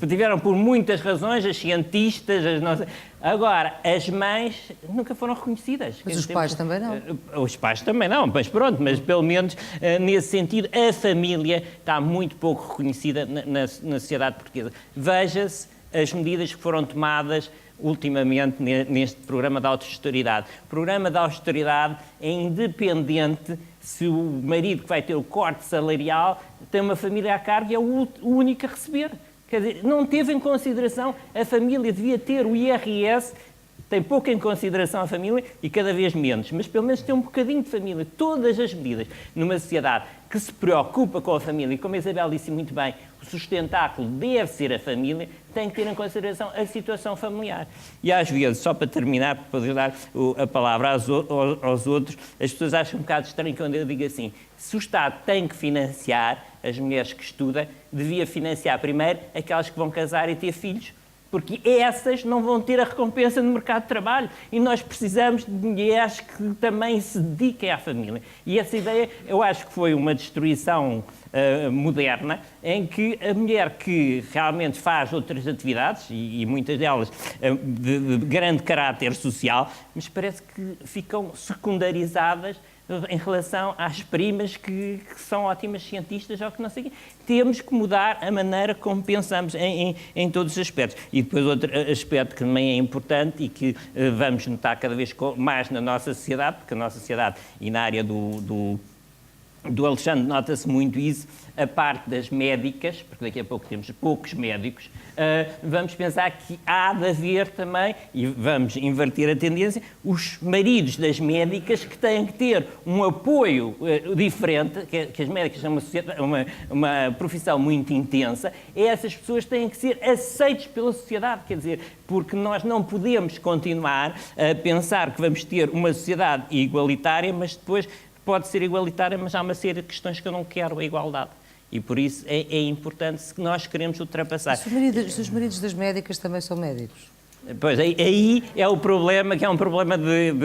Tiveram por muitas razões, as cientistas, as nossas... Agora, as mães nunca foram reconhecidas. Mas os pais também não. Os pais também não, mas pronto, mas pelo menos nesse sentido a família está muito pouco reconhecida na sociedade portuguesa. Veja-se as medidas que foram tomadas ultimamente neste programa de austeridade. O programa de austeridade é independente se o marido que vai ter o corte salarial tem uma família a cargo e é o único a receber. Quer dizer, não teve em consideração a família, devia ter o IRS, tem pouco em consideração a família e cada vez menos, mas pelo menos tem um bocadinho de família. Todas as medidas numa sociedade que se preocupa com a família, e como a Isabel disse muito bem, o sustentáculo deve ser a família, tem que ter em consideração a situação familiar. E às vezes, só para terminar, para poder dar a palavra aos outros, as pessoas acham um bocado estranho quando eu digo assim, se o Estado tem que financiar as mulheres que estudam, devia financiar primeiro aquelas que vão casar e ter filhos, porque essas não vão ter a recompensa no mercado de trabalho e nós precisamos de mulheres que também se dediquem à família. E essa ideia, eu acho que foi uma destruição moderna, em que a mulher que realmente faz outras atividades, e muitas delas de grande caráter social, mas parece que ficam secundarizadas em relação às primas que são ótimas cientistas ou que não sei o quê. Temos que mudar a maneira como pensamos em todos os aspectos. E depois outro aspecto que também é importante e que vamos notar cada vez mais na nossa sociedade, porque a nossa sociedade, e na área do Alexandre nota-se muito isso, a parte das médicas, porque daqui a pouco temos poucos médicos, vamos pensar que há de haver também, e vamos inverter a tendência, os maridos das médicas que têm que ter um apoio diferente, que as médicas são uma profissão muito intensa, essas pessoas têm que ser aceitas pela sociedade, quer dizer, porque nós não podemos continuar a pensar que vamos ter uma sociedade igualitária, mas depois pode ser igualitária, mas há uma série de questões que eu não quero a igualdade. E por isso é importante, se nós queremos ultrapassar. Os maridos das médicas também são médicos? Pois, aí é o problema, que é um problema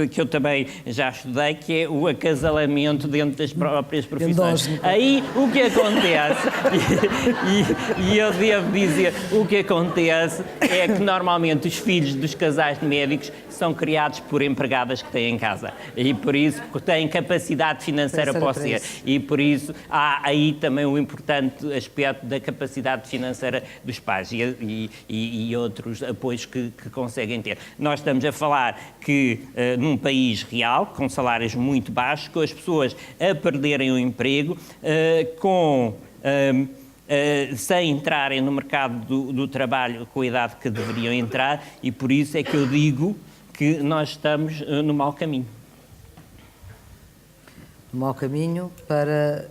que eu também já estudei, que é o acasalamento dentro das próprias profissões. Aí o que acontece, e eu devo dizer, o que acontece é que normalmente os filhos dos casais de médicos são criados por empregadas que têm em casa. E por isso têm capacidade financeira para o ser. E por isso há aí também o importante aspecto da capacidade financeira dos pais e outros apoios que conseguem ter. Nós estamos a falar que num país real, com salários muito baixos, com as pessoas a perderem o emprego, sem entrarem no mercado do trabalho com a idade que deveriam entrar, e por isso é que eu digo que nós estamos no mau caminho. No mau caminho para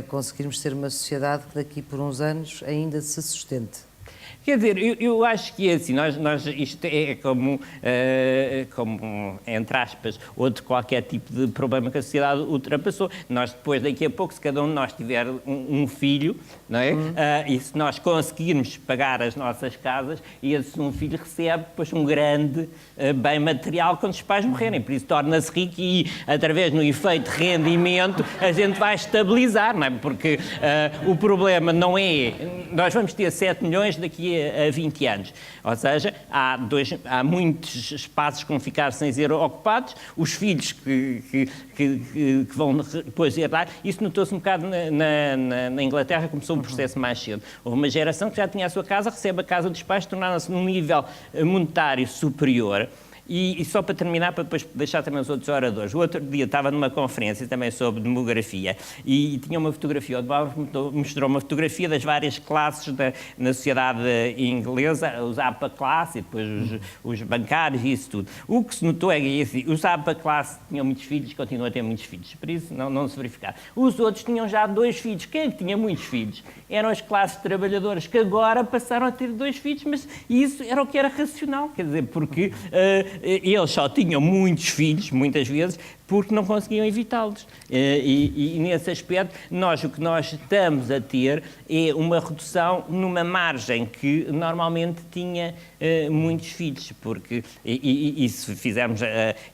conseguirmos ter uma sociedade que daqui por uns anos ainda se sustente. Quer dizer, eu acho que é assim, isto é como, entre aspas, outro qualquer tipo de problema que a sociedade ultrapassou. Nós depois, daqui a pouco, se cada um de nós tiver um filho, não é? E se nós conseguirmos pagar as nossas casas, e esse um filho recebe depois um grande bem material quando os pais morrerem. Por isso torna-se rico e, através do efeito de rendimento, a gente vai estabilizar, não é? Porque o problema não é... Nós vamos ter 7 milhões daqui a 20 anos. Ou seja, há muitos espaços que vão ficar sem ser ocupados, os filhos que vão depois herdar. Isso notou-se um bocado na Inglaterra, começou um processo mais cedo. Houve uma geração que já tinha a sua casa, recebe a casa dos pais, tornaram-se num nível monetário superior. E só para terminar, para depois deixar também os outros oradores, o outro dia estava numa conferência também sobre demografia e tinha uma fotografia, o Eduardo mostrou uma fotografia das várias classes na sociedade inglesa, os upper class e depois os bancários e isso tudo. O que se notou é que assim, os upper class tinham muitos filhos, continuam a ter muitos filhos, por isso não se verificava. Os outros tinham já 2 filhos. Quem é que tinha muitos filhos? Eram as classes trabalhadoras que agora passaram a ter 2 filhos, mas isso era o que era racional, quer dizer, porque... eles só tinham muitos filhos, muitas vezes, porque não conseguiam evitá-los. E nesse aspecto, o que nós estamos a ter é uma redução numa margem que normalmente tinha muitos filhos, porque, e se fizermos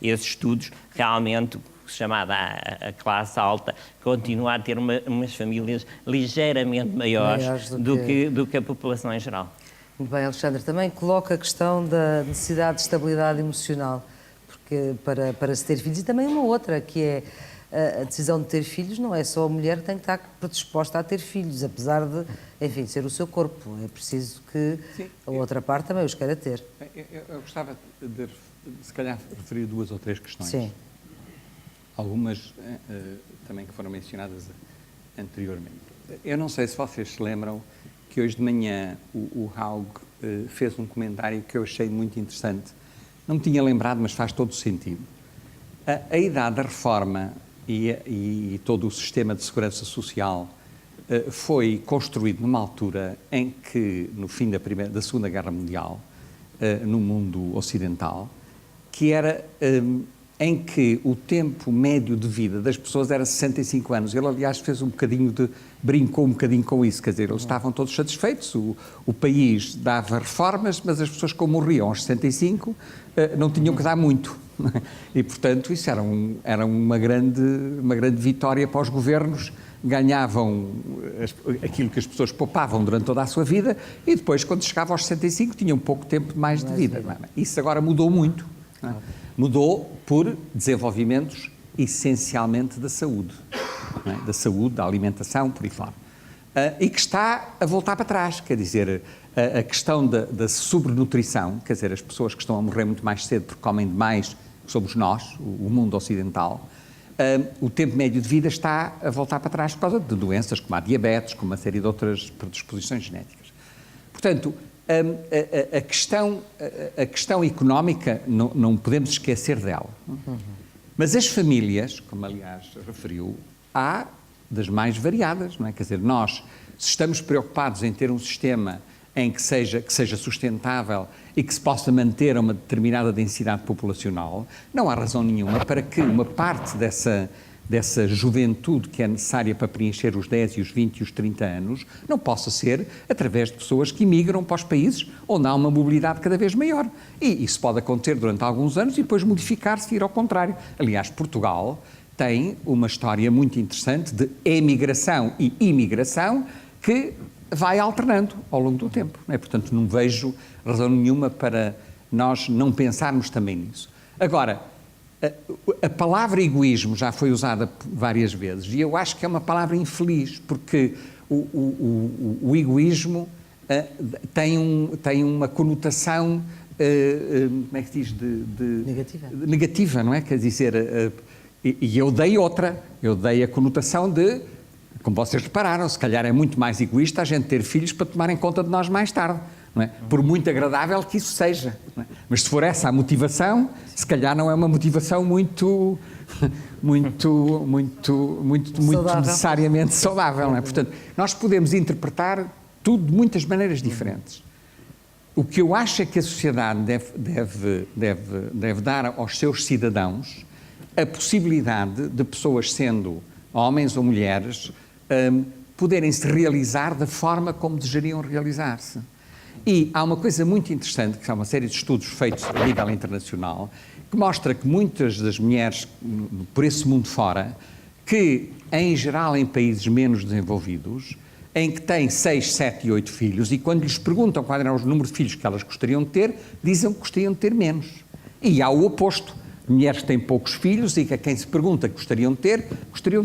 esses estudos, realmente, chamada a classe alta, continua a ter umas famílias ligeiramente maiores do que a população em geral. Muito bem, Alexandre, também coloca a questão da necessidade de estabilidade emocional, porque para se ter filhos, e também uma outra, que é a decisão de ter filhos, não é só a mulher que tem que estar predisposta a ter filhos, apesar de, enfim, ser o seu corpo. É preciso que a outra parte também os queira ter. Eu gostava de, se calhar, referir 2 ou 3 questões. Sim. Algumas também que foram mencionadas anteriormente. Eu não sei se vocês se lembram que hoje de manhã o Haug fez um comentário que eu achei muito interessante. Não me tinha lembrado, mas faz todo o sentido. A idade da reforma e todo o sistema de segurança social foi construído numa altura em que, no fim da Segunda Guerra Mundial, no mundo ocidental, que era em que o tempo médio de vida das pessoas era 65 anos. Ele, aliás, brincou um bocadinho com isso, quer dizer, eles estavam todos satisfeitos, o país dava reformas, mas as pessoas, como morriam aos 65, não tinham que dar muito. E, portanto, isso era uma grande vitória para os governos, ganhavam aquilo que as pessoas poupavam durante toda a sua vida e depois, quando chegavam aos 65, tinham pouco tempo mais de vida. Isso agora mudou muito. Não é? Mudou por desenvolvimentos essencialmente da saúde, não é? Da saúde, da alimentação, por aí fora. E que está a voltar para trás, quer dizer, a questão da sobrenutrição, quer dizer, as pessoas que estão a morrer muito mais cedo porque comem demais, somos nós, o mundo ocidental, o tempo médio de vida está a voltar para trás por causa de doenças como a diabetes, como uma série de outras predisposições genéticas. Portanto, a questão económica não podemos esquecer dela. Mas as famílias, como aliás referiu, há das mais variadas, não é? Quer dizer, nós, se estamos preocupados em ter um sistema em que seja sustentável e que se possa manter a uma determinada densidade populacional, não há razão nenhuma para que uma parte dessa juventude que é necessária para preencher os 10 e os 20 e os 30 anos, não possa ser através de pessoas que imigram para os países onde há uma mobilidade cada vez maior. E isso pode acontecer durante alguns anos e depois modificar-se e ir ao contrário. Aliás, Portugal tem uma história muito interessante de emigração e imigração que vai alternando ao longo do tempo. Não é? Portanto, não vejo razão nenhuma para nós não pensarmos também nisso. Agora, a palavra egoísmo já foi usada várias vezes e eu acho que é uma palavra infeliz, porque o egoísmo tem uma conotação, como é que se diz, negativa, não é? Quer dizer, e eu dei a conotação de, como vocês repararam, se calhar é muito mais egoísta a gente ter filhos para tomarem conta de nós mais tarde. Não é? Por muito agradável que isso seja. Não é? Mas se for essa a motivação, se calhar não é uma motivação muito necessariamente saudável. Não é? Portanto, nós podemos interpretar tudo de muitas maneiras diferentes. O que eu acho é que a sociedade deve dar aos seus cidadãos a possibilidade de pessoas, sendo homens ou mulheres, poderem se realizar da forma como desejariam realizar-se. E há uma coisa muito interessante, que há uma série de estudos feitos a nível internacional, que mostra que muitas das mulheres por esse mundo fora, que em geral em países menos desenvolvidos, em que têm 6, 7 e 8 filhos, e quando lhes perguntam qual era o número de filhos que elas gostariam de ter, dizem que gostariam de ter menos. E há o oposto, mulheres que têm poucos filhos e que a quem se pergunta que gostariam de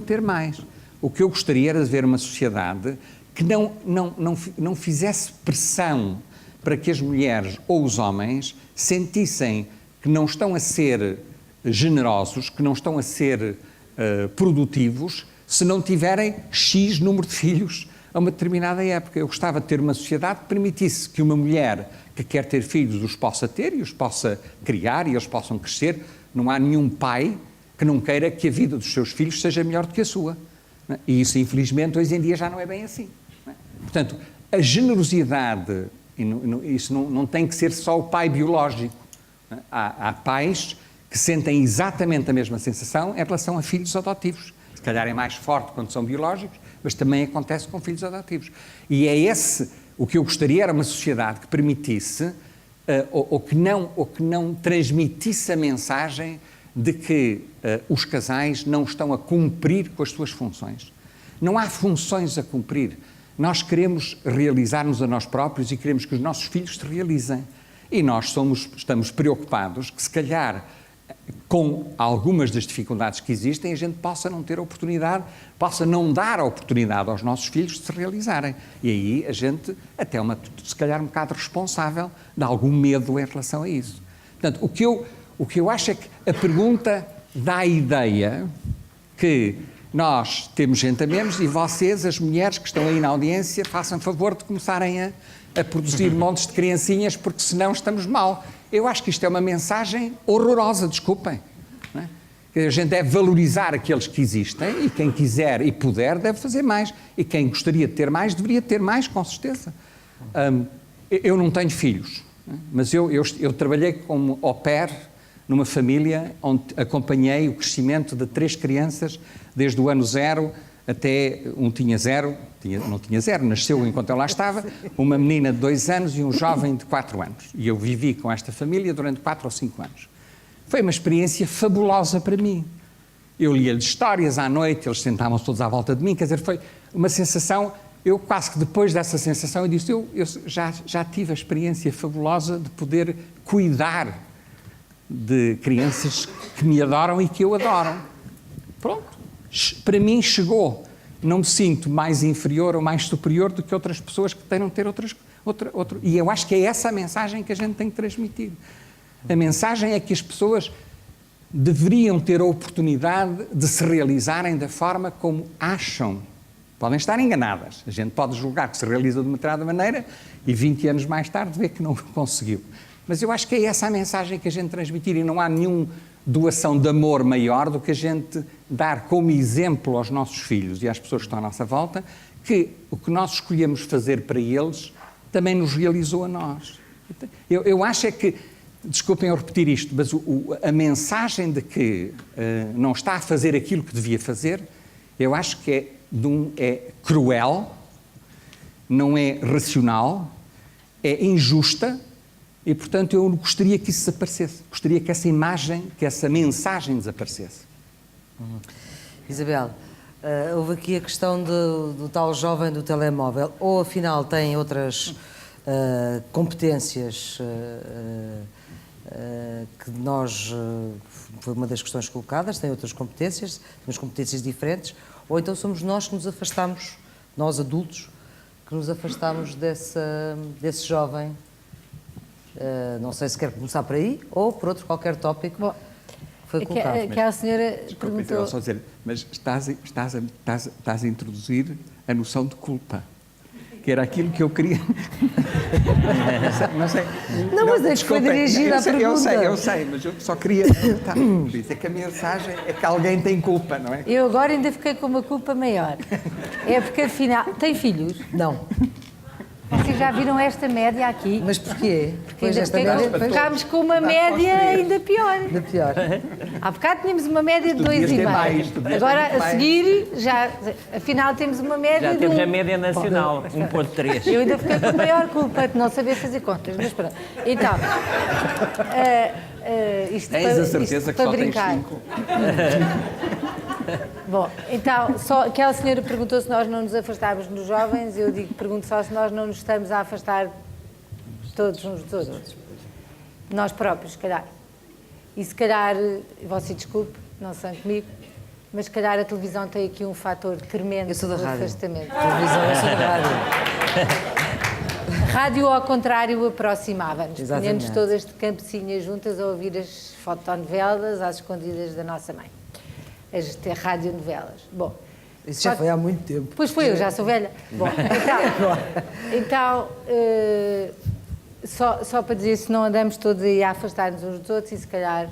ter mais. O que eu gostaria era de ver uma sociedade que não fizesse pressão para que as mulheres ou os homens sentissem que não estão a ser generosos, que não estão a ser produtivos, se não tiverem X número de filhos a uma determinada época. Eu gostava de ter uma sociedade que permitisse que uma mulher que quer ter filhos os possa ter e os possa criar e eles possam crescer. Não há nenhum pai que não queira que a vida dos seus filhos seja melhor do que a sua. E isso, infelizmente, hoje em dia já não é bem assim. Portanto, a generosidade, isso não tem que ser só o pai biológico. Há pais que sentem exatamente a mesma sensação em relação a filhos adotivos. Se calhar é mais forte quando são biológicos, mas também acontece com filhos adotivos. E é o que eu gostaria, era uma sociedade que permitisse, ou que não transmitisse a mensagem de que os casais não estão a cumprir com as suas funções. Não há funções a cumprir. Nós queremos realizar-nos a nós próprios e queremos que os nossos filhos se realizem. E nós estamos preocupados que, se calhar, com algumas das dificuldades que existem, a gente possa não ter a oportunidade, possa não dar a oportunidade aos nossos filhos de se realizarem. E aí a gente até se calhar um bocado responsável de algum medo em relação a isso. Portanto, o que eu acho é que a pergunta dá a ideia que nós temos gente a menos e vocês, as mulheres que estão aí na audiência, façam favor de começarem a produzir montes de criancinhas, porque senão estamos mal. Eu acho que isto é uma mensagem horrorosa, desculpem. Não é? Que a gente deve valorizar aqueles que existem e quem quiser e puder deve fazer mais. E quem gostaria de ter mais, deveria ter mais, com certeza. Eu não tenho filhos, mas eu trabalhei como au pair numa família onde acompanhei o crescimento de 3 crianças, desde o ano 0 até um tinha 0, não tinha 0, nasceu enquanto eu lá estava, uma menina de 2 anos e um jovem de 4 anos. E eu vivi com esta família durante 4 ou 5 anos. Foi uma experiência fabulosa para mim. Eu lia-lhes histórias à noite, eles sentavam-se todos à volta de mim, quer dizer, foi uma sensação. Eu quase que depois dessa sensação eu disse, eu já tive a experiência fabulosa de poder cuidar de crianças que me adoram e que eu adoro. Pronto, para mim chegou. Não me sinto mais inferior ou mais superior do que outras pessoas que tenham de ter outra. E eu acho que é essa a mensagem que a gente tem que transmitir. A mensagem é que as pessoas deveriam ter a oportunidade de se realizarem da forma como acham. Podem estar enganadas. A gente pode julgar que se realiza de uma determinada maneira e 20 anos mais tarde vê que não conseguiu. Mas eu acho que é essa a mensagem que a gente transmitir e não há nenhuma doação de amor maior do que a gente dar como exemplo aos nossos filhos e às pessoas que estão à nossa volta que o que nós escolhemos fazer para eles também nos realizou a nós. Eu acho é que, desculpem eu repetir isto, mas a mensagem de que não está a fazer aquilo que devia fazer, eu acho que é cruel, não é racional, é injusta e, portanto, eu gostaria que isso desaparecesse. Gostaria que essa imagem, que essa mensagem desaparecesse. Isabel, houve aqui a questão do tal jovem do telemóvel. Ou, afinal, tem outras competências que nós... foi uma das questões colocadas, tem outras competências, temos competências diferentes, ou então somos nós que nos afastamos, nós adultos, que nos afastamos desse jovem. Não sei se quer começar por aí ou por outro qualquer tópico. Bom, foi colocado. que a senhora perguntou... Só dizer, mas estás a introduzir a noção de culpa, que era aquilo que eu queria... não sei. Não, mas é que foi dirigida à pergunta. Eu sei, mas eu só queria... dizer que a mensagem é que alguém tem culpa, não é? Eu agora ainda fiquei com uma culpa maior. É porque, afinal... Tem filhos? Não. Vocês já viram esta média aqui? Mas porquê? Porque ficámos com uma média ainda pior. Ainda pior. Há bocado tínhamos uma média de 2,5. Agora, a seguir, afinal, temos uma média Já de temos a média nacional, 1,3. Eu ainda fiquei com a maior culpa de não saber fazer contas, mas pronto. Então, isto Tens a certeza que só tens brincar. 5? Bom, então, só aquela senhora perguntou se nós não nos afastávamos dos jovens, eu pergunto só se nós não nos estamos a afastar todos uns dos outros. Nós próprios, se calhar. E se calhar, você desculpe, não são comigo, mas se calhar a televisão tem aqui um fator tremendo de afastamento. Televisão, eu sou da rádio. Rádio, ao contrário, aproximava-nos. Punha-nos todas de cabecinhas juntas a ouvir as fotonovelas às escondidas da nossa mãe. As radionovelas. Bom, isso já foi há muito tempo. Pois foi, eu já sou velha. Bom, então só para dizer, se não andamos todos aí a afastar-nos uns dos outros, e se calhar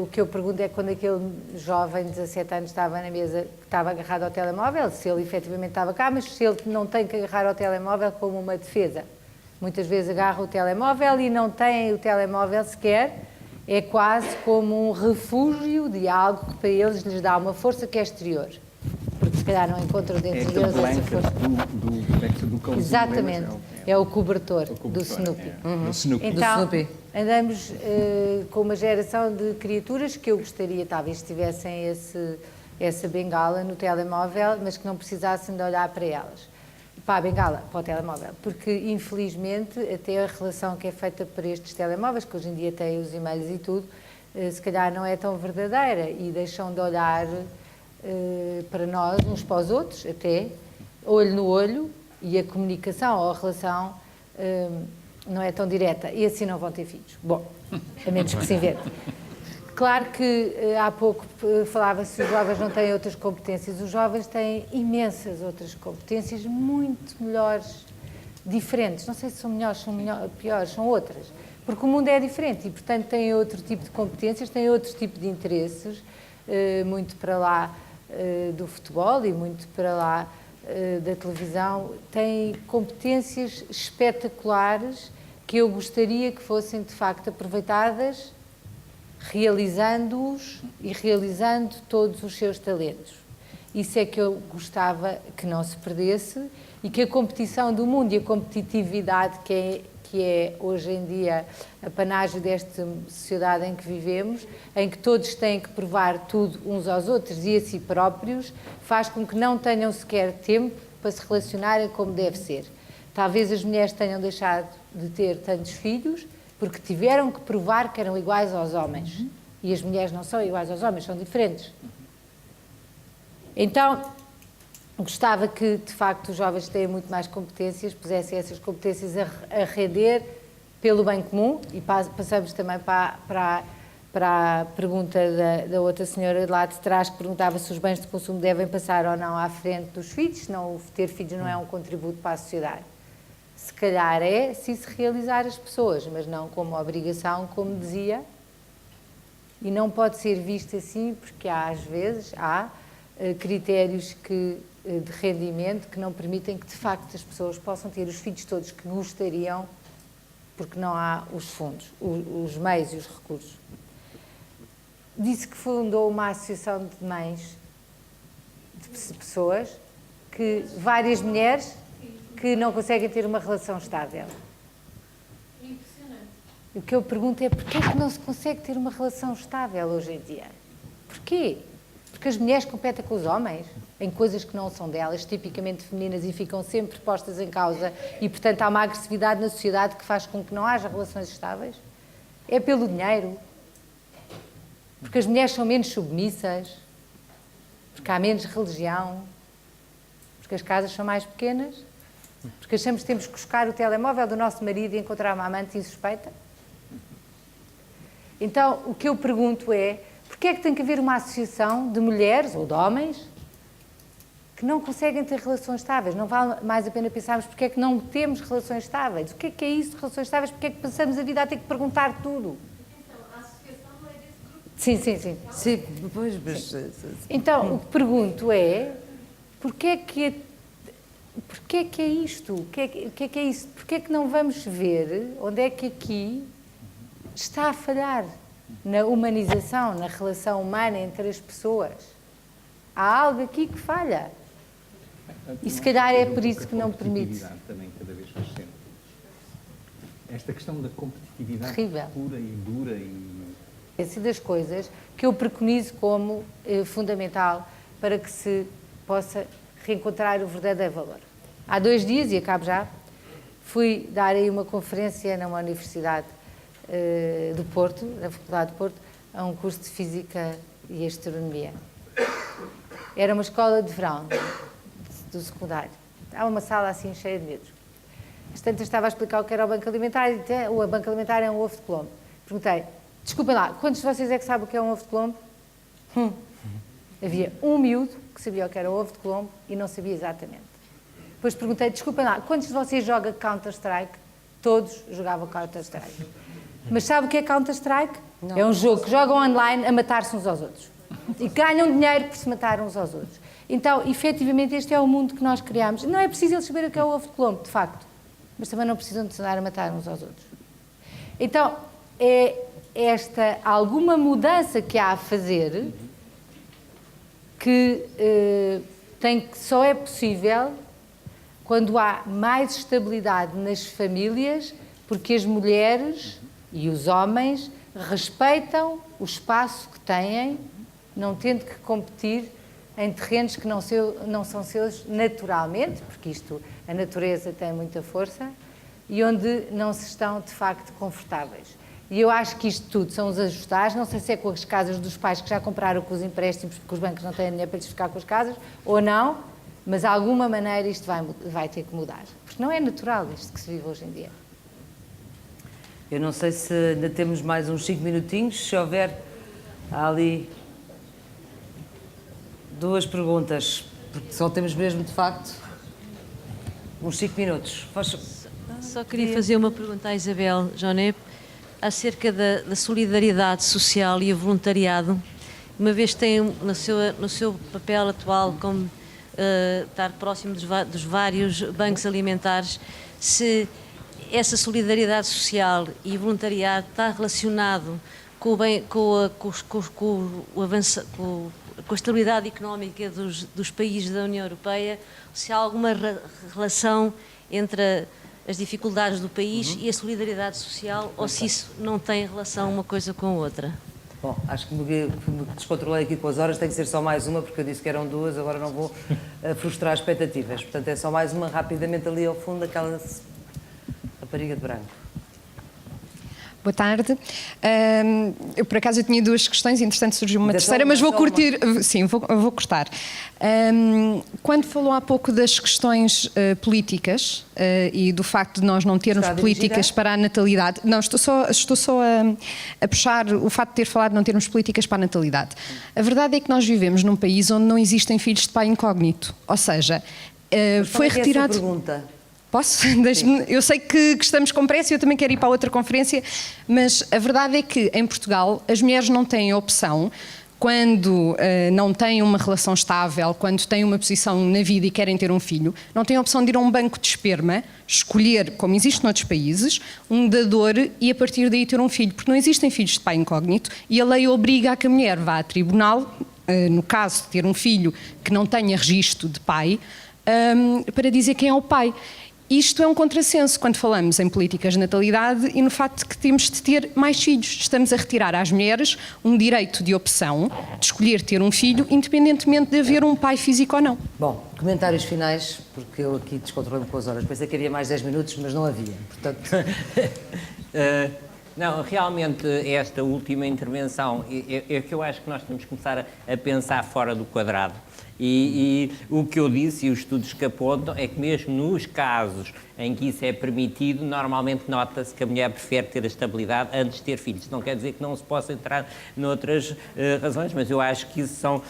o que eu pergunto é quando aquele jovem de 17 anos estava na mesa, que estava agarrado ao telemóvel, se ele efetivamente estava cá, mas se ele não tem que agarrar ao telemóvel como uma defesa. Muitas vezes agarra o telemóvel e não tem o telemóvel sequer. É quase como um refúgio de algo que para eles lhes dá uma força que é exterior. Porque se calhar não encontram dentro deles essa força. Do cãozinho. Exatamente. É o cobertor do Snoopy. Do Snoopy. Então, andamos com uma geração de criaturas que eu gostaria, talvez, tivessem essa bengala no telemóvel, mas que não precisassem de olhar para elas. Para a bengala, para o telemóvel, porque infelizmente até a relação que é feita para estes telemóveis, que hoje em dia têm os e-mails e tudo, se calhar não é tão verdadeira e deixam de olhar para nós, uns para os outros, até, olho no olho, e a comunicação ou a relação não é tão direta, e assim não vão ter filhos. Bom, a menos que se invente. Claro que há pouco falava-se que os jovens não têm outras competências. Os jovens têm imensas outras competências, muito melhores, diferentes. Não sei se são melhores, são piores, são outras. Porque o mundo é diferente e, portanto, têm outro tipo de competências, têm outro tipo de interesses, muito para lá do futebol e muito para lá da televisão. Têm competências espetaculares que eu gostaria que fossem, de facto, aproveitadas realizando-os e realizando todos os seus talentos. Isso é que eu gostava que não se perdesse e que a competição do mundo e a competitividade que é hoje em dia a panágio desta sociedade em que vivemos, em que todos têm que provar tudo uns aos outros e a si próprios, faz com que não tenham sequer tempo para se relacionarem como deve ser. Talvez as mulheres tenham deixado de ter tantos filhos porque tiveram que provar que eram iguais aos homens. E as mulheres não são iguais aos homens, são diferentes. Então, gostava que, de facto, os jovens que têm muito mais competências pusessem essas competências a render pelo bem comum. E passamos também para a pergunta da outra senhora de lá de trás, que perguntava se os bens de consumo devem passar ou não à frente dos filhos, senão ter filhos não é um contributo para a sociedade. Se calhar é se realizar as pessoas, mas não como obrigação, como dizia, e não pode ser visto assim, porque às vezes há critérios de rendimento que não permitem que de facto as pessoas possam ter os filhos todos que gostariam, porque não há os fundos, os meios e os recursos. Disse que fundou uma associação de mães, de pessoas, várias mulheres que não conseguem ter uma relação estável. Impressionante. O que eu pergunto é porquê que não se consegue ter uma relação estável hoje em dia? Porquê? Porque as mulheres competem com os homens em coisas que não são delas, tipicamente femininas, e ficam sempre postas em causa e, portanto, há uma agressividade na sociedade que faz com que não haja relações estáveis? É pelo dinheiro? Porque as mulheres são menos submissas? Porque há menos religião? Porque as casas são mais pequenas? Porque achamos que temos que buscar o telemóvel do nosso marido e encontrar uma amante insuspeita? Então, o que eu pergunto é, porquê é que tem que haver uma associação de mulheres ou de homens que não conseguem ter relações estáveis? Não vale mais a pena pensarmos porque é que não temos relações estáveis? O que é isso de relações estáveis? Porque é que passamos a vida a ter que perguntar tudo? Então, a associação não é desse grupo? Sim, sim, sim. Sim, depois, mas... Então, o que pergunto é, porquê é que é isto? O que é isso? Porquê é que não vamos ver onde é que aqui está a falhar na humanização, na relação humana entre as pessoas? Há algo aqui que falha. E se calhar é por isso que não permite. Também cada vez crescente. Esta questão da competitividade terrível, pura e dura e... Essa das coisas que eu preconizo como fundamental para que se possa reencontrar o verdadeiro valor. Há 2 dias, e acabo já, fui dar aí uma conferência numa universidade do Porto, da Faculdade de Porto, a um curso de Física e Astronomia. Era uma escola de verão, do secundário. Há uma sala assim cheia de miúdos. Às tantas estava a explicar o que era o Banco Alimentar e disse, o Banco Alimentar é um ovo de Colombo. Perguntei, desculpem lá, quantos de vocês é que sabem o que é um ovo de Colombo? Havia um miúdo que sabia o que era o ovo de Colombo e não sabia exatamente. Depois perguntei, desculpem lá, quantos de vocês jogam Counter-Strike? Todos jogavam Counter-Strike. Mas sabe o que é Counter-Strike? É um jogo que jogam online a matar-se uns aos outros. E ganham dinheiro por se matar uns aos outros. Então, efetivamente, este é o mundo que nós criamos. Não é preciso eles saberem o que é o ovo de Colombo, de facto. Mas também não precisam de se andar a matar uns aos outros. Então, é esta alguma mudança que há a fazer que só é possível quando há mais estabilidade nas famílias, porque as mulheres e os homens respeitam o espaço que têm, não tendo que competir em terrenos que não são seus naturalmente, porque a natureza tem muita força, e onde não se estão, de facto, confortáveis. E eu acho que isto tudo são os ajustares, não sei se é com as casas dos pais que já compraram com os empréstimos, porque os bancos não têm dinheiro para lhes ficar com as casas, ou não, mas de alguma maneira isto vai ter que mudar. Porque não é natural isto que se vive hoje em dia. Eu não sei se ainda temos mais uns 5 minutinhos, se houver ali 2 perguntas, porque só temos mesmo, de facto, uns 5 minutos. Só queria fazer uma pergunta à Isabel Joné acerca da solidariedade social e o voluntariado, uma vez que tem no seu papel atual como estar próximo dos vários bancos alimentares, se essa solidariedade social e voluntariado está relacionado com a estabilidade económica dos países da União Europeia, se há alguma relação entre as dificuldades do país e a solidariedade social, ou se isso não tem relação uma coisa com a outra. Bom, acho que me descontrolei aqui com as horas, tem que ser só mais uma, porque eu disse que eram duas, agora não vou frustrar as expectativas. Portanto, é só mais uma, rapidamente ali ao fundo, aquela rapariga de branco. Boa tarde. Eu, por acaso, eu tinha duas questões, entretanto surgiu uma terceira, mas vou curtir. Sim, vou cortar. Quando falou há pouco das questões políticas e do facto de nós não termos políticas para a natalidade, não, estou só a puxar o facto de ter falado de não termos políticas para a natalidade. A verdade é que nós vivemos num país onde não existem filhos de pai incógnito, ou seja, foi retirado. Essa pergunta? Posso? Eu sei que estamos com pressa e eu também quero ir para outra conferência, mas a verdade é que em Portugal as mulheres não têm a opção, quando não têm uma relação estável, quando têm uma posição na vida e querem ter um filho, não têm a opção de ir a um banco de esperma, escolher, como existe noutros países, um dador e a partir daí ter um filho, porque não existem filhos de pai incógnito e a lei obriga a que a mulher vá a tribunal, no caso de ter um filho que não tenha registro de pai, para dizer quem é o pai. Isto é um contrassenso quando falamos em políticas de natalidade e no facto de que temos de ter mais filhos. Estamos a retirar às mulheres um direito de opção, de escolher ter um filho, independentemente de haver um pai físico ou não. Bom, comentários finais, porque eu aqui descontrolei-me com as horas. Pensei que havia mais 10 minutos, mas não havia. Portanto... Não, realmente esta última intervenção é que eu acho que nós temos que começar a pensar fora do quadrado. E o que eu disse e os estudos que apontam é que mesmo nos casos em que isso é permitido, normalmente nota-se que a mulher prefere ter a estabilidade antes de ter filhos. Não quer dizer que não se possa entrar noutras razões, mas eu acho que isso são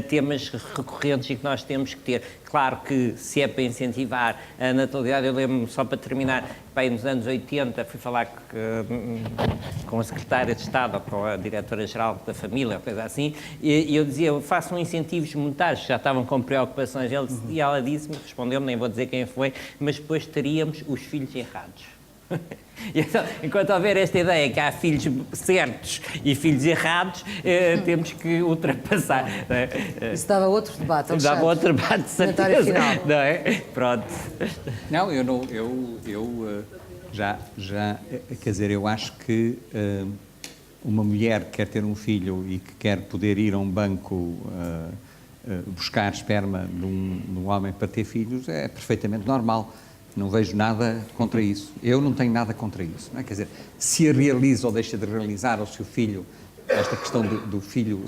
temas recorrentes e que nós temos que ter. Claro que se é para incentivar a natalidade, eu lembro-me, só para terminar, bem, nos anos 80 fui falar com a secretária de Estado ou com a diretora-geral da família, coisa assim, e eu dizia, façam incentivos monetários, já estavam com preocupações, e ela disse-me, respondeu-me, nem vou dizer quem foi, mas depois teríamos os filhos errados. Então, enquanto houver esta ideia que há filhos certos e filhos errados, temos que ultrapassar. Isso dava outro debate. Dava outro debate, de certeza. Não é? Pronto. Não, quer dizer, eu acho que uma mulher que quer ter um filho e que quer poder ir a um banco buscar esperma de um homem para ter filhos é perfeitamente normal. Não vejo nada contra isso. Eu não tenho nada contra isso. Não é? Quer dizer, se a realiza ou deixa de realizar, ou se o filho, esta questão do filho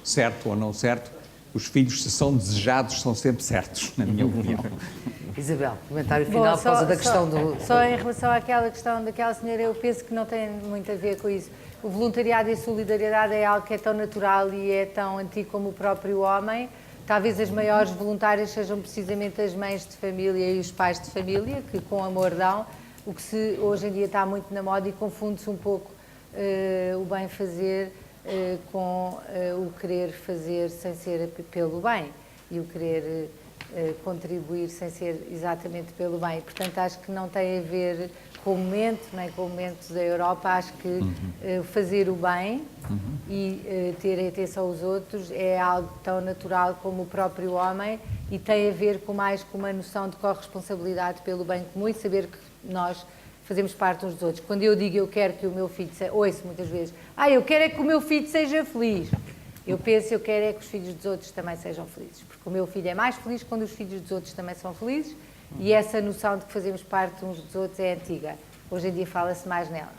certo ou não certo, os filhos, se são desejados, são sempre certos, na minha opinião. Isabel, comentário final por causa da questão do... Só em relação àquela questão daquela senhora, eu penso que não tem muito a ver com isso. O voluntariado e a solidariedade é algo que é tão natural e é tão antigo como o próprio homem. Talvez as maiores voluntárias sejam precisamente as mães de família e os pais de família, que com amor dão, o que hoje em dia está muito na moda e confunde-se um pouco o bem fazer com o querer fazer sem ser pelo bem e o querer contribuir sem ser exatamente pelo bem. Portanto, acho que não tem a ver com o momento, nem com o momento da Europa. Acho que fazer o bem e ter atenção aos outros é algo tão natural como o próprio homem e tem a ver mais com uma noção de corresponsabilidade pelo bem comum e saber que nós fazemos parte uns dos outros. Quando eu digo eu quero que o meu filho seja... Ouço muitas vezes, eu quero é que o meu filho seja feliz. Eu penso, eu quero é que os filhos dos outros também sejam felizes, porque o meu filho é mais feliz quando os filhos dos outros também são felizes e essa noção de que fazemos parte uns dos outros é antiga. Hoje em dia fala-se mais nela.